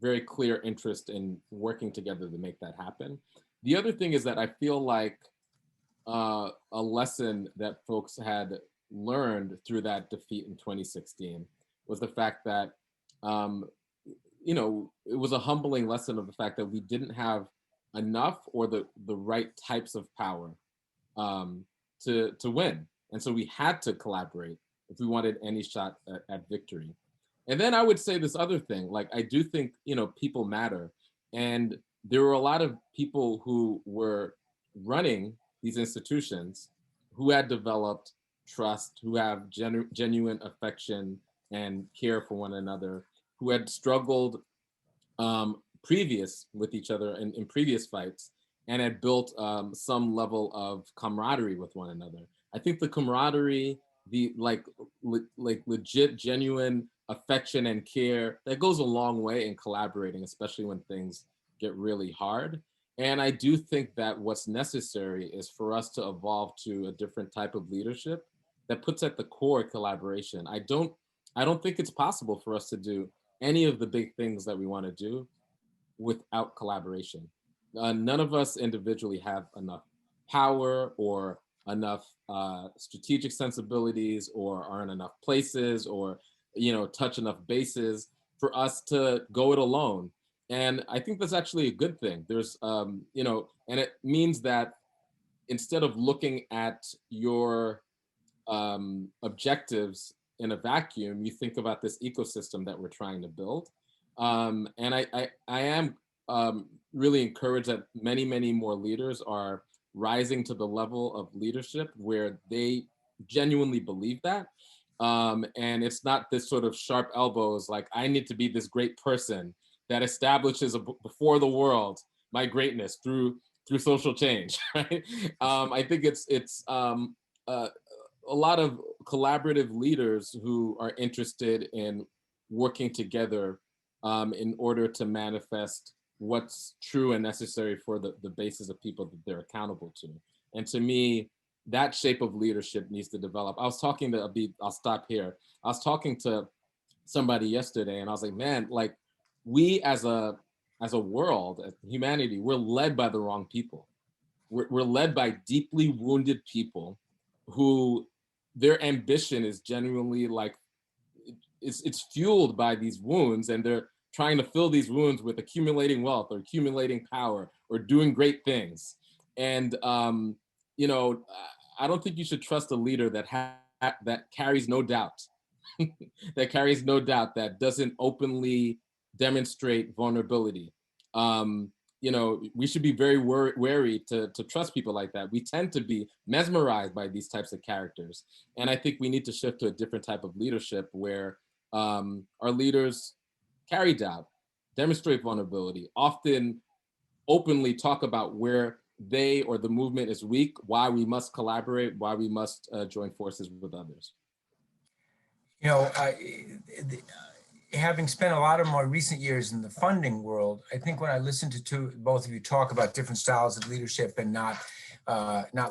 very clear interest in working together to make that happen. The other thing is that I feel like a lesson that folks had learned through that defeat in 2016 was the fact that, um, it was a humbling lesson of the fact that we didn't have enough or the right types of power um, to win. And so we had to collaborate if we wanted any shot at victory. And then I would say this other thing, like I do think, people matter. And there were a lot of people who were running these institutions who had developed trust, who have genuine affection and care for one another, who had struggled previous with each other in previous fights and had built some level of camaraderie with one another. I think the camaraderie, the like legit, genuine affection and care that goes a long way in collaborating, especially when things get really hard. And I do think that what's necessary is for us to evolve to a different type of leadership that puts at the core collaboration. I don't think it's possible for us to do any of the big things that we want to do without collaboration. None of us individually have enough power or enough strategic sensibilities or are in enough places or touch enough bases for us to go it alone. And I think that's actually a good thing. There's and it means that instead of looking at your objectives in a vacuum, you think about this ecosystem that we're trying to build. And I am really encouraged that many more leaders are rising to the level of leadership where they genuinely believe that. And it's not this sort of sharp elbows, like I need to be this great person that establishes before the world my greatness through social change, right? I think it's a lot of collaborative leaders who are interested in working together in order to manifest what's true and necessary for the basis of people that they're accountable to. And to me, that shape of leadership needs to develop. I'll stop here. I was talking to somebody yesterday and I was like, man, like we as a world, as humanity, we're led by the wrong people. We're led by deeply wounded people who their ambition is genuinely like it's fueled by these wounds, and they're trying to fill these wounds with accumulating wealth or accumulating power or doing great things. And I don't think you should trust a leader that carries no doubt, that carries no doubt, that doesn't openly demonstrate vulnerability. Um, we should be very wary to trust people like that. We tend to be mesmerized by these types of characters. And I think we need to shift to a different type of leadership where our leaders carry doubt, demonstrate vulnerability, often openly talk about where they or the movement is weak, why we must collaborate, why we must join forces with others. You know, having spent a lot of my recent years in the funding world, I think when I listened to both of you talk about different styles of leadership and not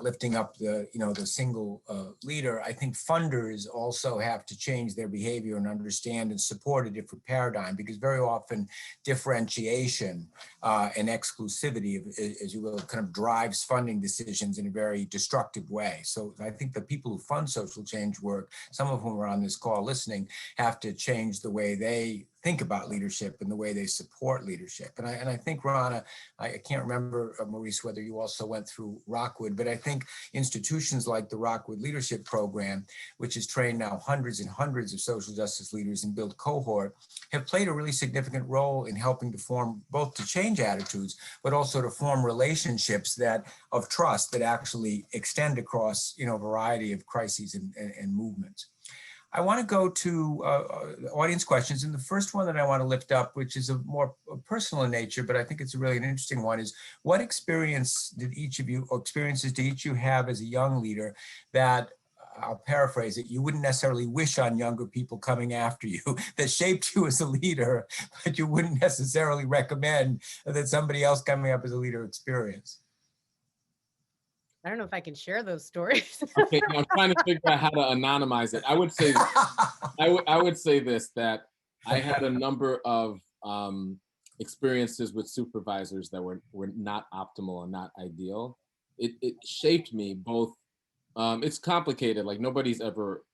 lifting up the single leader, I think funders also have to change their behavior and understand and support a different paradigm, because very often differentiation and exclusivity, as you will, kind of drives funding decisions in a very destructive way. So I think the people who fund social change work, some of whom are on this call listening, have to change the way they think about leadership and the way they support leadership. And I think, Rana, I can't remember, Maurice, whether you also went through Rockwood, but I think institutions like the Rockwood Leadership Program, which has trained now hundreds and hundreds of social justice leaders and built cohort, have played a really significant role in helping to form, both to change attitudes, but also to form relationships that of trust that actually extend across, a variety of crises and movements. I want to go to audience questions. And the first one that I want to lift up, which is a more personal in nature, but I think it's really an interesting one, is what experiences did each of you have as a young leader that, I'll paraphrase it, you wouldn't necessarily wish on younger people coming after you, that shaped you as a leader, but you wouldn't necessarily recommend that somebody else coming up as a leader experience? I don't know if I can share those stories. Okay, I'm trying to figure out how to anonymize it. I would say, I would say this, that I had a number of experiences with supervisors that were not optimal and not ideal. It shaped me both. It's complicated. Like nobody's ever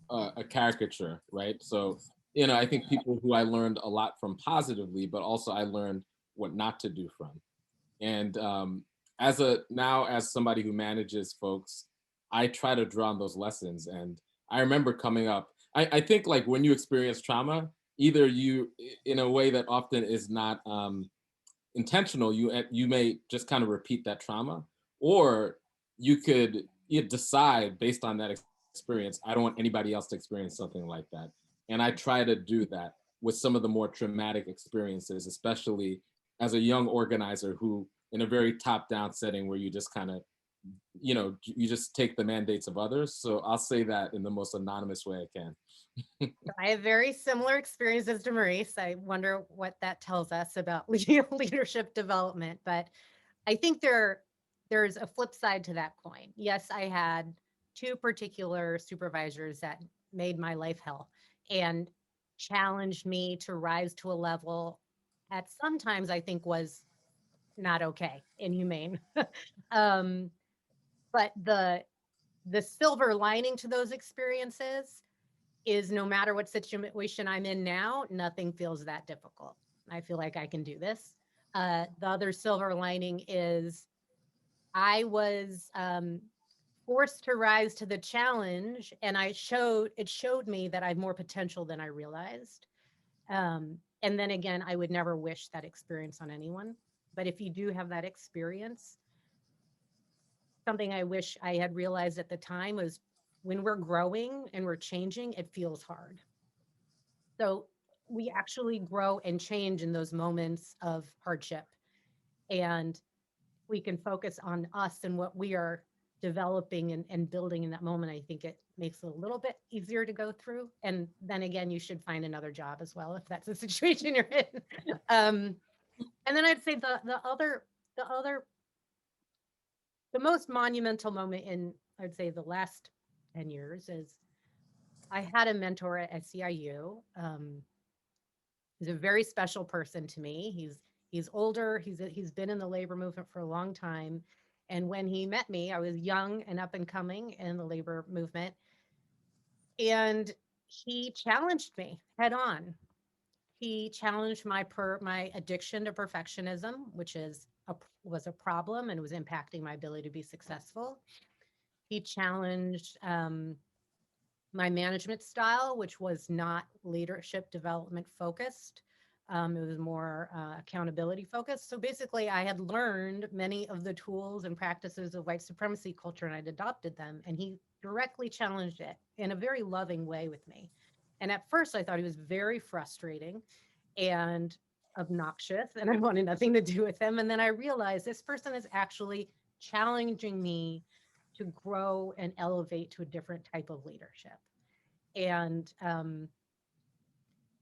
a caricature, right? So, I think people who I learned a lot from positively, but also I learned what not to do from. And as somebody who manages folks, I try to draw on those lessons. And I remember coming up, I think like when you experience trauma, either you, in a way that often is not intentional, you may just kind of repeat that trauma, or you decide based on that experience, I don't want anybody else to experience something like that. And I try to do that with some of the more traumatic experiences, especially as a young organizer who, in a very top-down setting where you just kind of, you just take the mandates of others. So I'll say that in the most anonymous way I can. I have very similar experiences to Maurice. I wonder what that tells us about leadership development. But I think there's a flip side to that coin. Yes, I had two particular supervisors that made my life hell and challenged me to rise to a level at sometimes I think was not okay, inhumane. um, but the silver lining to those experiences is no matter what situation I'm in now, nothing feels that difficult. I feel like I can do this. The other silver lining is I was forced to rise to the challenge, and it showed me that I have more potential than I realized. And then again, I would never wish that experience on anyone. But if you do have that experience, something I wish I had realized at the time was when we're growing and we're changing, it feels hard. So we actually grow and change in those moments of hardship. And we can focus on us and what we are developing and building in that moment. I think it makes it a little bit easier to go through. And then again, you should find another job as well if that's the situation you're in. And then I'd say the most monumental moment in, I'd say, the last 10 years is I had a mentor at SEIU. He's a very special person to me. He's older. He's been in the labor movement for a long time. And when he met me, I was young and up and coming in the labor movement. And he challenged me head on. He challenged my addiction to perfectionism, which was a problem and was impacting my ability to be successful. He challenged my management style, which was not leadership development focused. It was more accountability focused. So basically, I had learned many of the tools and practices of white supremacy culture, and I'd adopted them. And he directly challenged it in a very loving way with me. And at first, I thought he was very frustrating and obnoxious, and I wanted nothing to do with him. And then I realized this person is actually challenging me to grow and elevate to a different type of leadership. And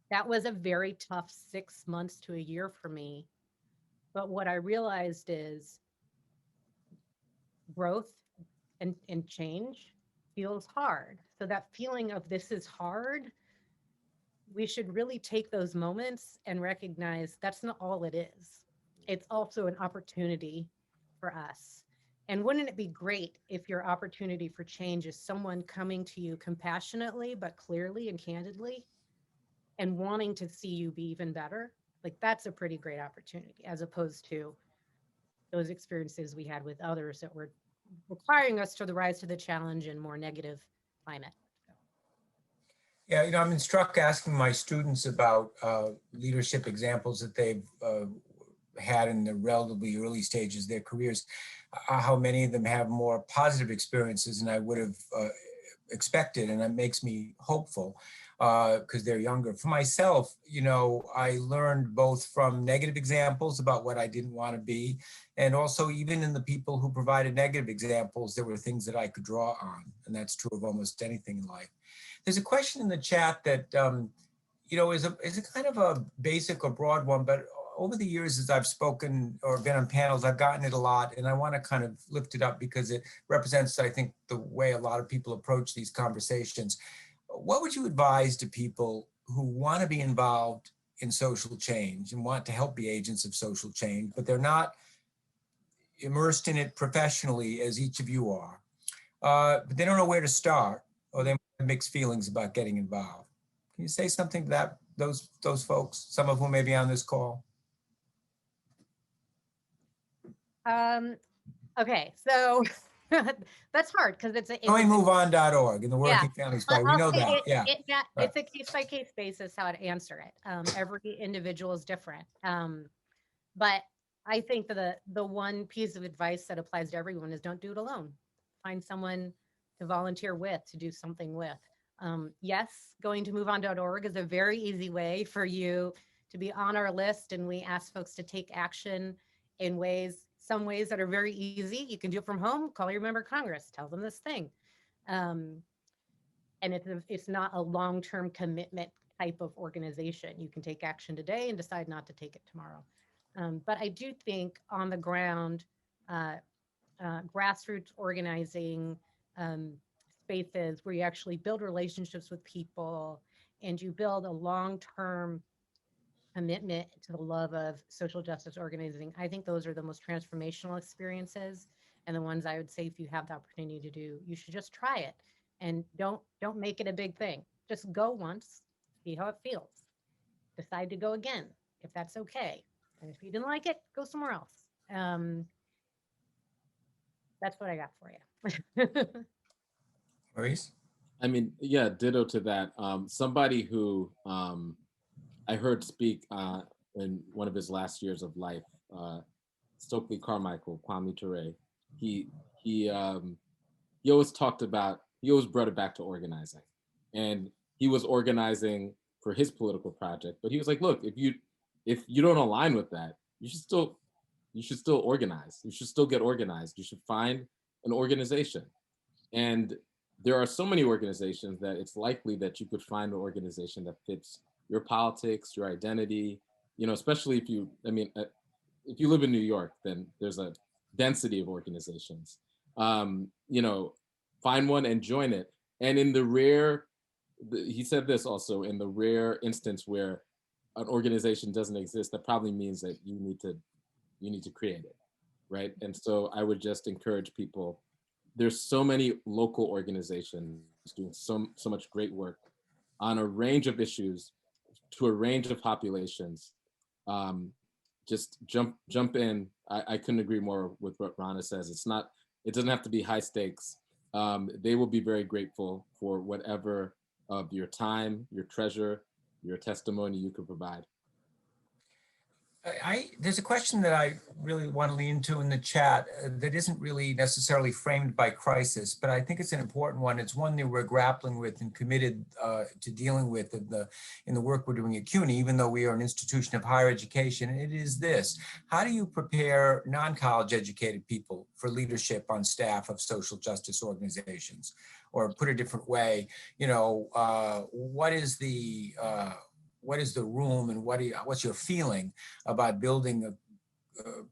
that was a very tough 6 months to a year for me. But what I realized is growth and change feels hard. So that feeling of this is hard, we should really take those moments and recognize that's not all it is. It's also an opportunity for us. And wouldn't it be great if your opportunity for change is someone coming to you compassionately, but clearly and candidly, and wanting to see you be even better, like that's a pretty great opportunity, as opposed to those experiences we had with others that were requiring us to rise to the challenge in more negative climate. Yeah, I'm been struck asking my students about leadership examples that they've had in the relatively early stages of their careers, how many of them have more positive experiences than I would have expected, and it makes me hopeful because they're younger. For myself, I learned both from negative examples about what I didn't want to be, and also even in the people who provided negative examples, there were things that I could draw on, and that's true of almost anything in life. There's a question in the chat that is a kind of a basic or broad one, but over the years as I've spoken or been on panels, I've gotten it a lot, and I want to kind of lift it up because it represents, I think, the way a lot of people approach these conversations. What would you advise to people who want to be involved in social change and want to help be agents of social change, but they're not immersed in it professionally as each of you are, but they don't know where to start, or they have mixed feelings about getting involved? Can you say something to that, those folks, some of whom may be on this call? Okay, so that's hard because it's MoveOn.org and the yeah. Working Families Party. We I'll know say that. Yeah. Right. It's a case by case basis how to answer it. Every individual is different. But I think that the one piece of advice that applies to everyone is don't do it alone. Find someone to volunteer with, to do something with. Yes, going to moveon.org is a very easy way for you to be on our list, and we ask folks to take action in some ways that are very easy. You can do it from home, call your member of Congress, tell them this thing. And it's not a long-term commitment type of organization. You can take action today and decide not to take it tomorrow. But I do think on the ground, grassroots organizing spaces where you actually build relationships with people and you build a long-term commitment to the love of social justice organizing, I think those are the most transformational experiences, and the ones I would say if you have the opportunity to do, you should just try it, and don't make it a big thing. Just go once, see how it feels, decide to go again if that's okay, and if you didn't like it, go somewhere else. That's what I got for you. Maurice? I mean, yeah, ditto to that. Somebody who I heard speak in one of his last years of life, Stokely Carmichael, Kwame Ture. He he always he always brought it back to organizing, and he was organizing for his political project. But he was like, look, if you don't align with that, you should still organize. You should still get organized. You should find an organization. And there are so many organizations that it's likely that you could find an organization that fits your politics, your identity, especially if you live in New York, then there's a density of organizations. Find one and join it. And in he said this also, in the rare instance where an organization doesn't exist, that probably means that you need to create it, right? And so I would just encourage people. There's so many local organizations doing so much great work on a range of issues to a range of populations. Just jump in. I couldn't agree more with what Rana says. It doesn't have to be high stakes. They will be very grateful for whatever of your time, your treasure, your testimony you could provide. There's a question that I really want to lean into in the chat that isn't really necessarily framed by crisis, but I think it's an important one. It's one that we're grappling with and committed to dealing with in the work we're doing at CUNY, even though we are an institution of higher education. And it is this: how do you prepare non-college educated people for leadership on staff of social justice organizations? Or put a different way, what is the room and what's your feeling about building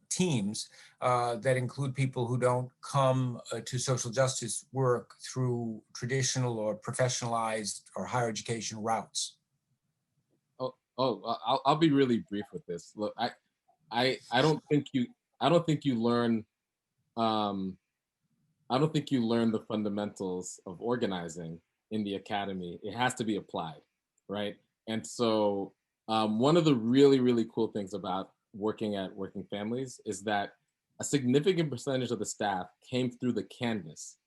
teams that include people who don't come to social justice work through traditional or professionalized or higher education routes? I'll be really brief with this. Look, I don't think you learn the fundamentals of organizing in the academy. It has to be applied, right? And so one of the really, really cool things about working at Working Families is that a significant percentage of the staff came through the canvas,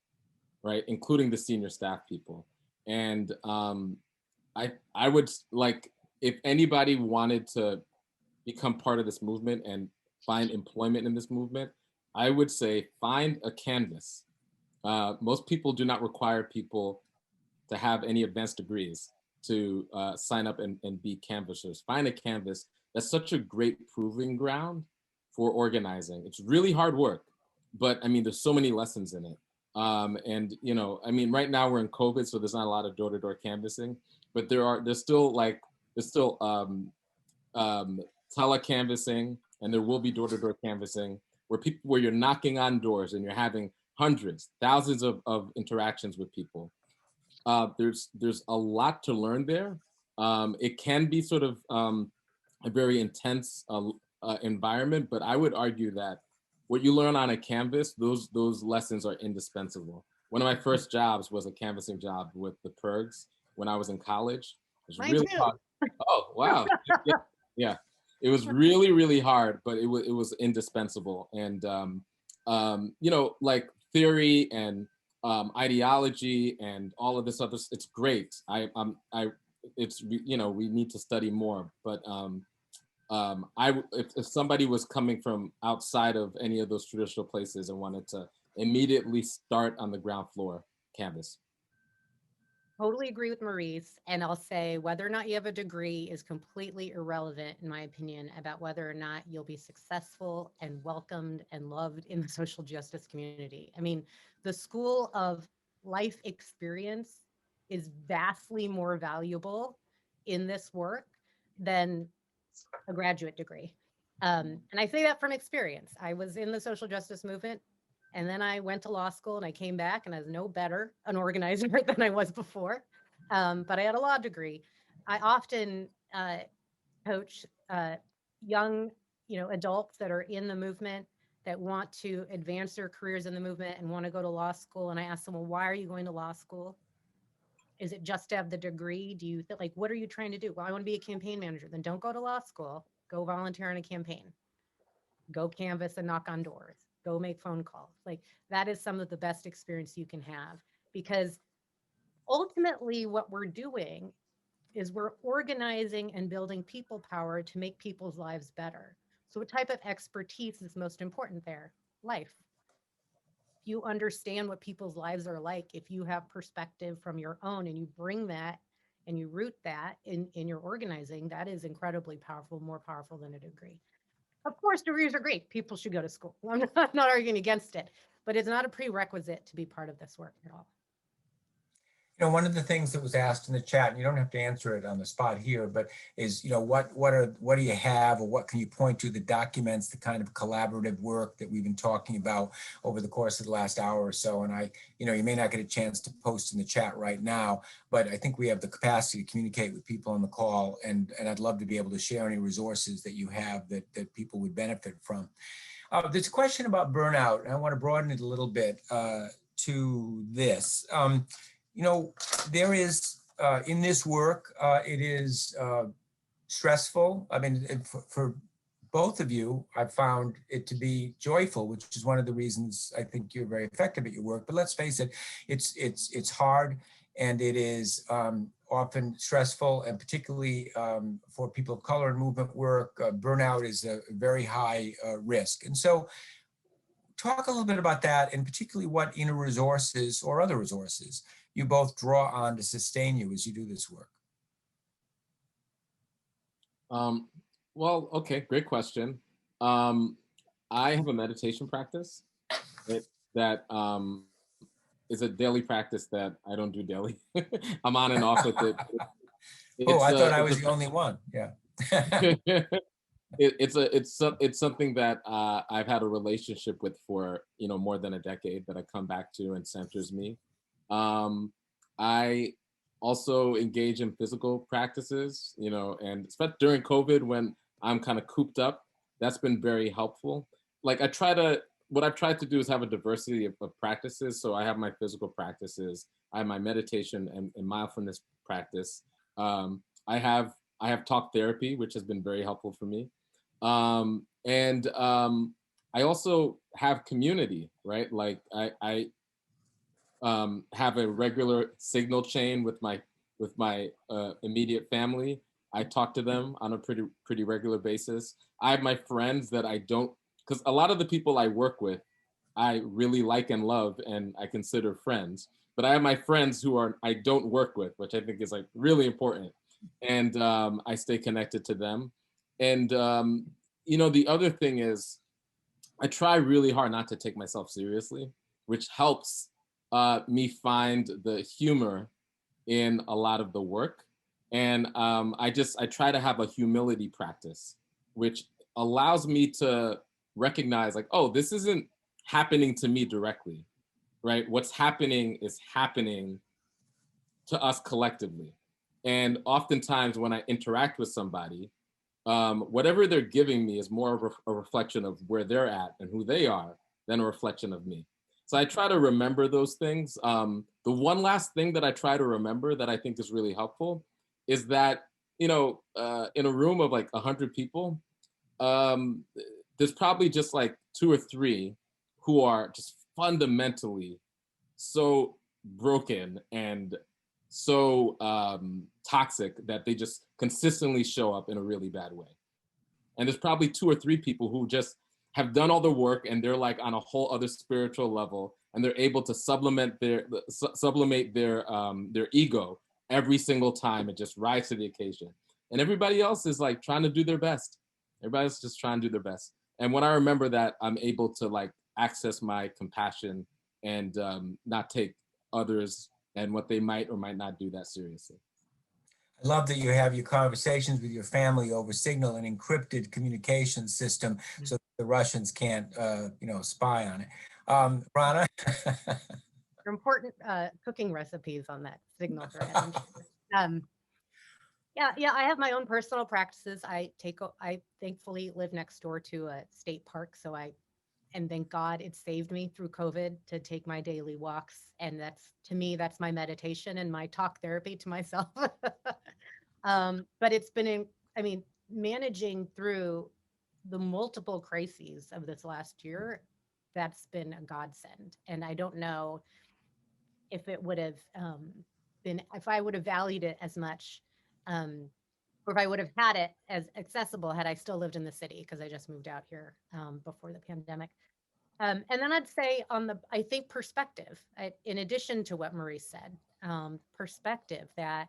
right? Including the senior staff people. And I would like, if anybody wanted to become part of this movement and find employment in this movement, I would say find a canvas. Most people do not require people to have any advanced degrees to sign up and be canvassers. Find a canvas. That's such a great proving ground for organizing. It's really hard work, but I mean, there's so many lessons in it. And you know, I mean, right now we're in COVID, so there's not a lot of door-to-door canvassing, but there's still telecanvassing, and there will be door-to-door canvassing where you're knocking on doors and you're having hundreds, thousands of interactions with people. There's a lot to learn there. It can be sort of a very intense environment, but I would argue that what you learn on a canvas, those lessons are indispensable. One of my first jobs was a canvassing job with the Pergs when I was in college. It was Mine really too. hard. Oh wow, yeah. It was really, really hard, but it was indispensable. And you know, like theory and ideology and all of this other, it's great. It's, you know, we need to study more. But if somebody was coming from outside of any of those traditional places and wanted to immediately start on the ground floor, Canvas. Totally agree with Maurice. And I'll say whether or not you have a degree is completely irrelevant, in my opinion, about whether or not you'll be successful and welcomed and loved in the social justice community. I mean, the school of life experience is vastly more valuable in this work than a graduate degree. And I say that from experience. I was in the social justice movement, and then I went to law school and I came back and I was no better an organizer than I was before. But I had a law degree. I often coach young, adults that are in the movement that want to advance their careers in the movement and want to go to law school. And I ask them, well, why are you going to law school? Is it just to have the degree? Do you like, what are you trying to do? Well, I want to be a campaign manager. Then don't go to law school. Go volunteer on a campaign. Go canvas and knock on doors. Go make phone calls. Like, that is some of the best experience you can have, because ultimately what we're doing is we're organizing and building people power to make people's lives better. So what type of expertise is most important there? Life. If you understand what people's lives are like, if you have perspective from your own and you bring that and you root that in your organizing, that is incredibly powerful, more powerful than a degree. Of course, degrees are great. People should go to school. I'm not arguing against it, but it's not a prerequisite to be part of this work at all. You know, one of the things that was asked in the chat, and you don't have to answer it on the spot here, but is, you know, what do you have, or what can you point to that documents the kind of collaborative work that we've been talking about over the course of the last hour or so? And you may not get a chance to post in the chat right now, but I think we have the capacity to communicate with people on the call, and I'd love to be able to share any resources that you have that people would benefit from. There's a question about burnout, and I want to broaden it a little bit to this. You know, there is, in this work, it is stressful. I mean, for both of you, I've found it to be joyful, which is one of the reasons I think you're very effective at your work. But let's face it, it's hard, and it is often stressful, and particularly for people of color in movement work, burnout is a very high risk. And so talk a little bit about that, and particularly what inner resources or other resources you both draw on to sustain you as you do this work. Well, okay, great question. I have a meditation practice that is a daily practice that I don't do daily. I'm on and off with it. I thought I was the only one. Yeah. It's something that I've had a relationship with for more than a decade, that I come back to and centers me. I also engage in physical practices, and especially during COVID when I'm kind of cooped up, that's been very helpful. Like what I've tried to do is have a diversity of practices. So I have my physical practices, I have my meditation and mindfulness practice. I have talk therapy, which has been very helpful for me. And I also have community, right? Like I have a regular signal chain with my immediate family. I talk to them on a pretty regular basis. I have my friends that I don't, because a lot of the people I work with, I really like and love, and I consider friends. But I have my friends who I don't work with, which I think is like really important, and I stay connected to them. And the other thing is, I try really hard not to take myself seriously, which helps me find the humor in a lot of the work. And I try to have a humility practice, which allows me to recognize like, oh, this isn't happening to me directly, right? What's happening is happening to us collectively. And oftentimes when I interact with somebody, whatever they're giving me is more of a reflection of where they're at and who they are than a reflection of me. So I try to remember those things. The one last thing that I try to remember that I think is really helpful is that, in a room of like 100 people, um, there's probably just like two or three who are just fundamentally so broken and so toxic that they just consistently show up in a really bad way. And there's probably two or three people who just have done all the work and they're like on a whole other spiritual level, and they're able to sublimate their ego every single time and just rise to the occasion. And everybody else is like trying to do their best. Everybody's just trying to do their best. And when I remember that, I'm able to like access my compassion and not take others and what they might or might not do that seriously. I love that you have your conversations with your family over Signal, an encrypted communication system, so the Russians can't, spy on it. Rana? Important cooking recipes on that Signal thread. Yeah, I have my own personal practices. I thankfully live next door to a state park, and thank God it saved me through COVID to take my daily walks. And to me, that's my meditation and my talk therapy to myself. But it's been, managing through the multiple crises of this last year, that's been a godsend. And I don't know if it would have if I would have valued it as much, or if I would have had it as accessible had I still lived in the city, because I just moved out here before the pandemic. And then I'd say I think perspective, in addition to what Marie said, perspective that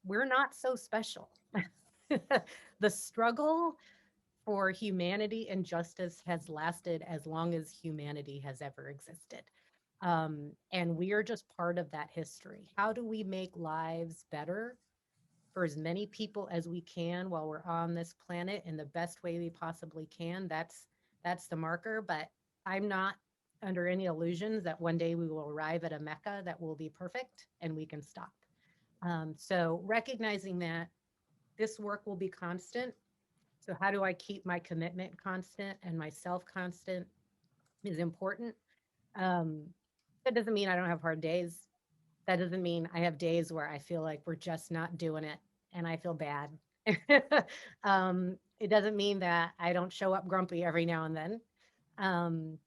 we're not so special. The struggle for humanity and justice has lasted as long as humanity has ever existed. And we are just part of that history. How do we make lives better for as many people as we can while we're on this planet in the best way we possibly can? That's the marker. But I'm not under any illusions that one day we will arrive at a Mecca that will be perfect and we can stop. So recognizing that this work will be constant. So how do I keep my commitment constant and myself constant is important. That doesn't mean I don't have hard days. That doesn't mean I have days where I feel like we're just not doing it and I feel bad. It doesn't mean that I don't show up grumpy every now and then.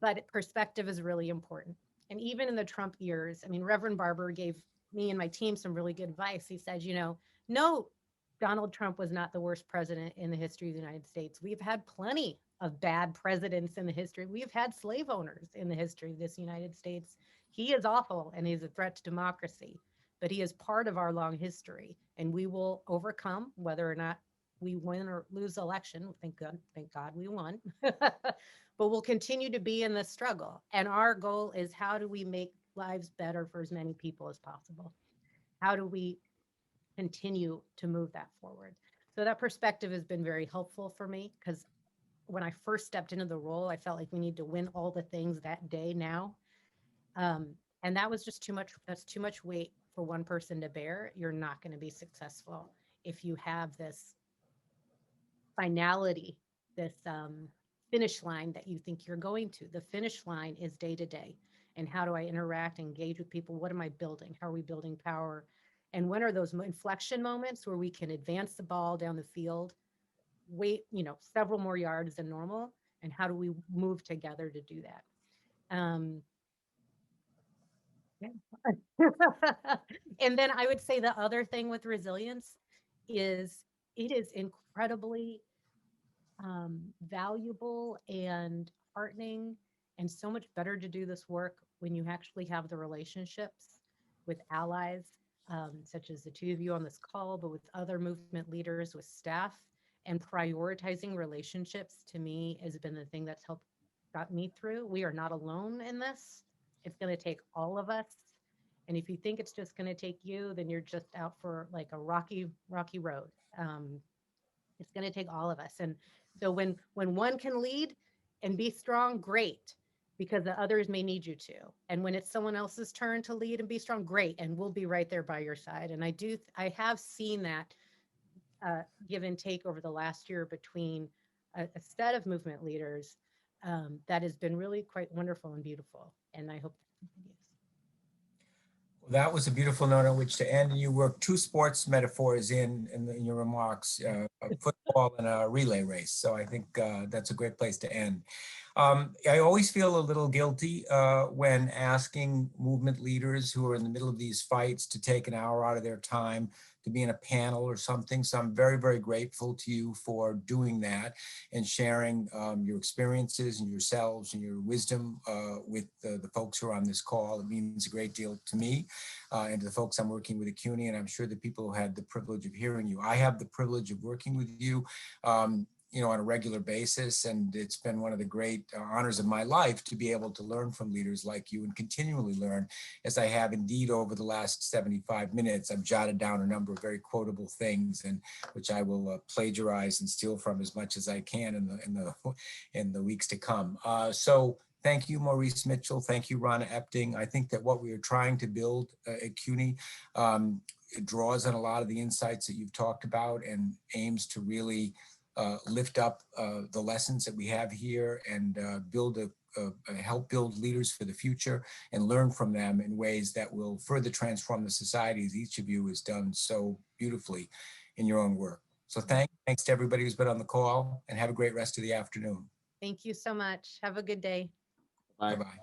But perspective is really important. And even in the Trump years, Reverend Barber gave me and my team some really good advice. He said, no, Donald Trump was not the worst president in the history of the United States. We've had plenty of bad presidents in the history. We've had slave owners in the history of this United States. He is awful and he's a threat to democracy, but he is part of our long history, and we will overcome whether or not we win or lose the election. Thank God we won. But we'll continue to be in the struggle. And our goal is, how do we make lives better for as many people as possible? How do we continue to move that forward? So that perspective has been very helpful for me, because when I first stepped into the role, I felt like we need to win all the things that day now. And that was just too much. That's too much weight for one person to bear. You're not going to be successful if you have this finality, this finish line that you think you're going to. The finish line is day to day. And how do I interact, engage with people? What am I building? How are we building power? And when are those inflection moments where we can advance the ball down the field, wait, several more yards than normal, and how do we move together to do that? Yeah. And then I would say the other thing with resilience is it is incredibly valuable and heartening and so much better to do this work when you actually have the relationships with allies, such as the two of you on this call, but with other movement leaders, with staff, and prioritizing relationships to me has been the thing that's helped got me through. We are not alone in this. It's going to take all of us. And if you think it's just going to take you, then you're just out for like a rocky road. It's going to take all of us. And so when one can lead and be strong, great, because the others may need you to. And when it's someone else's turn to lead and be strong, great, and we'll be right there by your side. And I have seen that give and take over the last year between a set of movement leaders that has been really quite wonderful and beautiful. And I hope that continues. Well, that was a beautiful note on which to end. And you worked two sports metaphors in your remarks, a football and a relay race. So I think that's a great place to end. I always feel a little guilty when asking movement leaders who are in the middle of these fights to take an hour out of their time to be in a panel or something. So I'm very, very grateful to you for doing that and sharing your experiences and yourselves and your wisdom with the folks who are on this call. It means a great deal to me and to the folks I'm working with at CUNY, and I'm sure the people who had the privilege of hearing you. I have the privilege of working with you on a regular basis. And it's been one of the great honors of my life to be able to learn from leaders like you and continually learn, as I have indeed over the last 75 minutes. I've jotted down a number of very quotable things, and which I will plagiarize and steal from as much as I can in the weeks to come. So thank you, Maurice Mitchell. Thank you, Rana Epting. I think that what we are trying to build at CUNY it draws on a lot of the insights that you've talked about and aims to really lift up the lessons that we have here and help build leaders for the future and learn from them in ways that will further transform the society, as each of you has done so beautifully in your own work. So thanks to everybody who's been on the call, and have a great rest of the afternoon. Thank you so much. Have a good day. Bye. Bye-bye.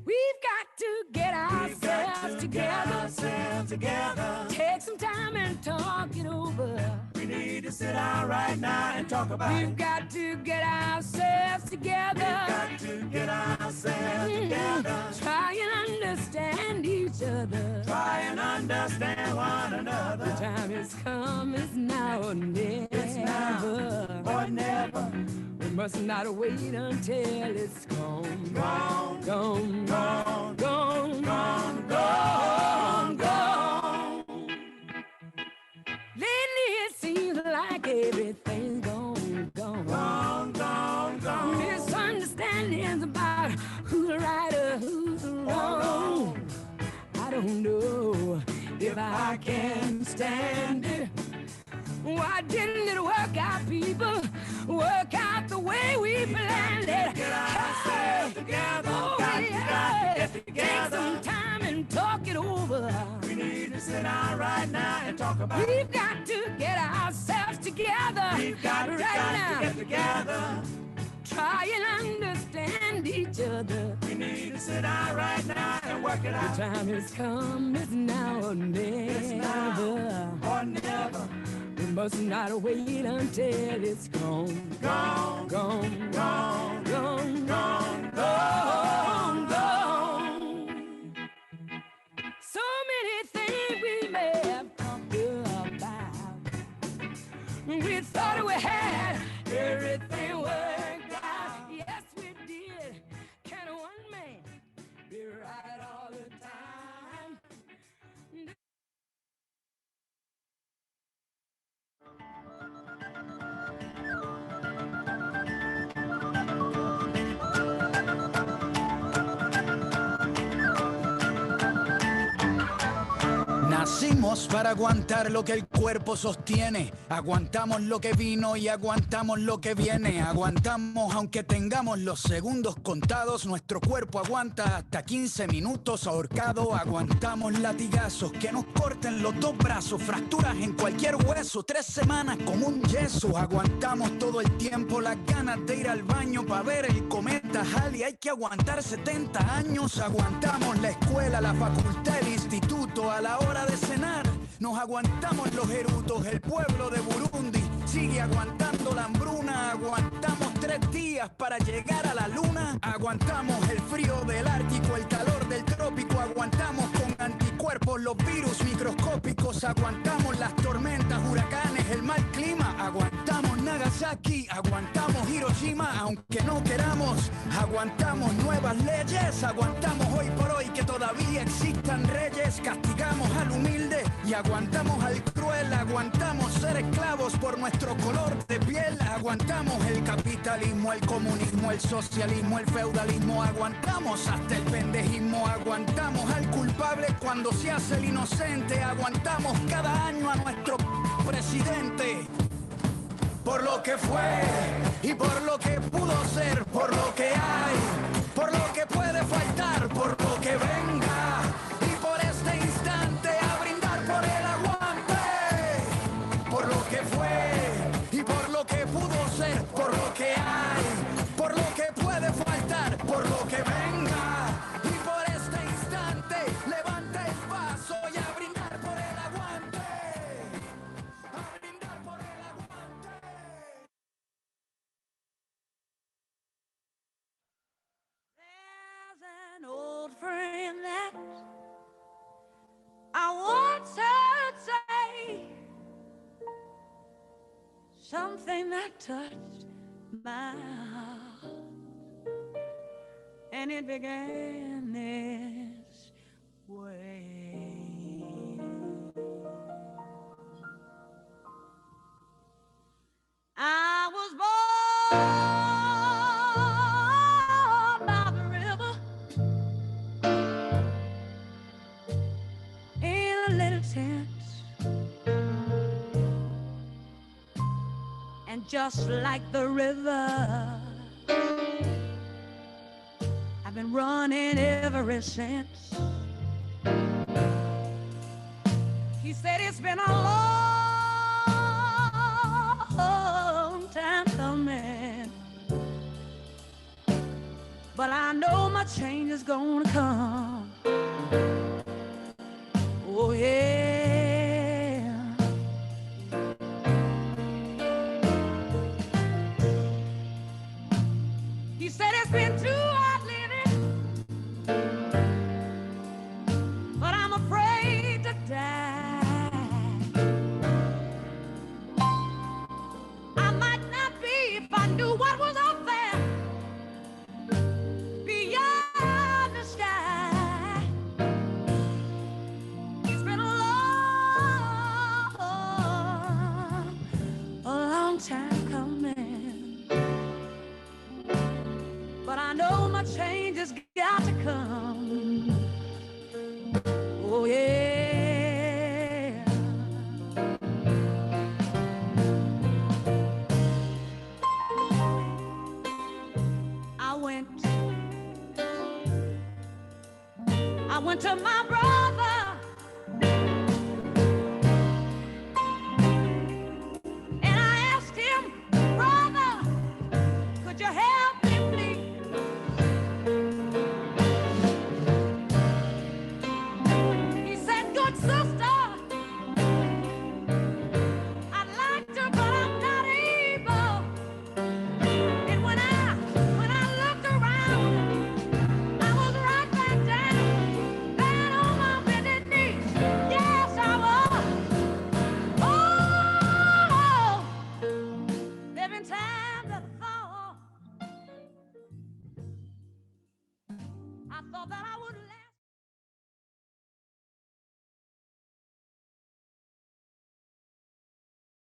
We've got to get ourselves together. Take some time and talk it over. We need to sit down right now and talk about it. We've got to get ourselves together. Try and understand each other. Try and understand one another. The time has come, it's now or never. It's now or never. We must not wait until it's gone. Gone. Lately it seems like everything's gone. Misunderstandings about who's right or who's wrong. I don't know if I can stand it. Why didn't it work out, people? Work out the way we planned it. Get ourselves together. Get together. Take some time and talk it over. We need to sit down right now and talk about it. We've got to get ourselves together. We've got to get together. Try and understand each other. We need to sit down right now and work it out. The time has come, it's now or never. It's now or never. We must not wait until it's gone. Gone. So many things we may have talked about. We thought we had everything worked out. Yes, we did. Can one man be right all the time? Nacimos para aguantar lo que el cuerpo sostiene. Aguantamos lo que vino y aguantamos lo que viene. Aguantamos aunque tengamos los segundos contados. Nuestro cuerpo aguanta hasta 15 minutos ahorcado. Aguantamos latigazos que nos corten los dos brazos. Fracturas en cualquier hueso. 3 semanas como un yeso. Aguantamos todo el tiempo las ganas de ir al baño para ver el cometa Halley. Hay que aguantar 70 años. Aguantamos la escuela, la facultad, el instituto. A la hora de cenar nos aguantamos los erutos. El pueblo de Burundi sigue aguantando la hambruna. Aguantamos 3 días para llegar a la luna. Aguantamos el frío del Ártico, el calor del trópico. Aguantamos con anticuerpos los virus microscópicos. Aguantamos las tormentas, huracanes, el mal clima. Aguantamos Nagasaki, aguantamos Hiroshima, aunque no queramos. Aguantamos nuevas leyes. Aguantamos hoy por hoy que todavía existan reyes. Castigamos al humilde y aguantamos al cruel. Aguantamos ser esclavos por nuestro color de piel. Aguantamos el capitalismo, el comunismo, el socialismo, el feudalismo. Aguantamos hasta el pendejismo. Aguantamos al culpable cuando se hace el inocente. Aguantamos cada año a nuestro presidente. Por lo que fue y por lo que pudo ser, por lo que hay, por lo que puede faltar, por lo que venga. Y por este instante a brindar por el aguante. Por lo que fue y por lo que pudo ser, por lo que hay, por lo que puede faltar, por lo que venga. Y por este instante levanta el paso y a brindar por el aguante. A brindar por el aguante. There's an old friend that I once heard say something that touched my heart, and it began this way. I was born by the river in a little tent, and just like the river, I've been running ever since. He said it's been a long time coming, but I know my change is gonna come. Oh yeah. He said it's been too hard living, but I'm afraid to die. I might not be if I knew what was up there beyond the sky. It's been a long time coming, but I know my change has got to come. Oh yeah. I went to my brother and I asked him, brother, could you help me please? He said, good sister, I'd like to, but I'm not able. And when I looked around, I was right back down, bad on my bended knees. Yes, I was. Oh, there've been times that I thought that I would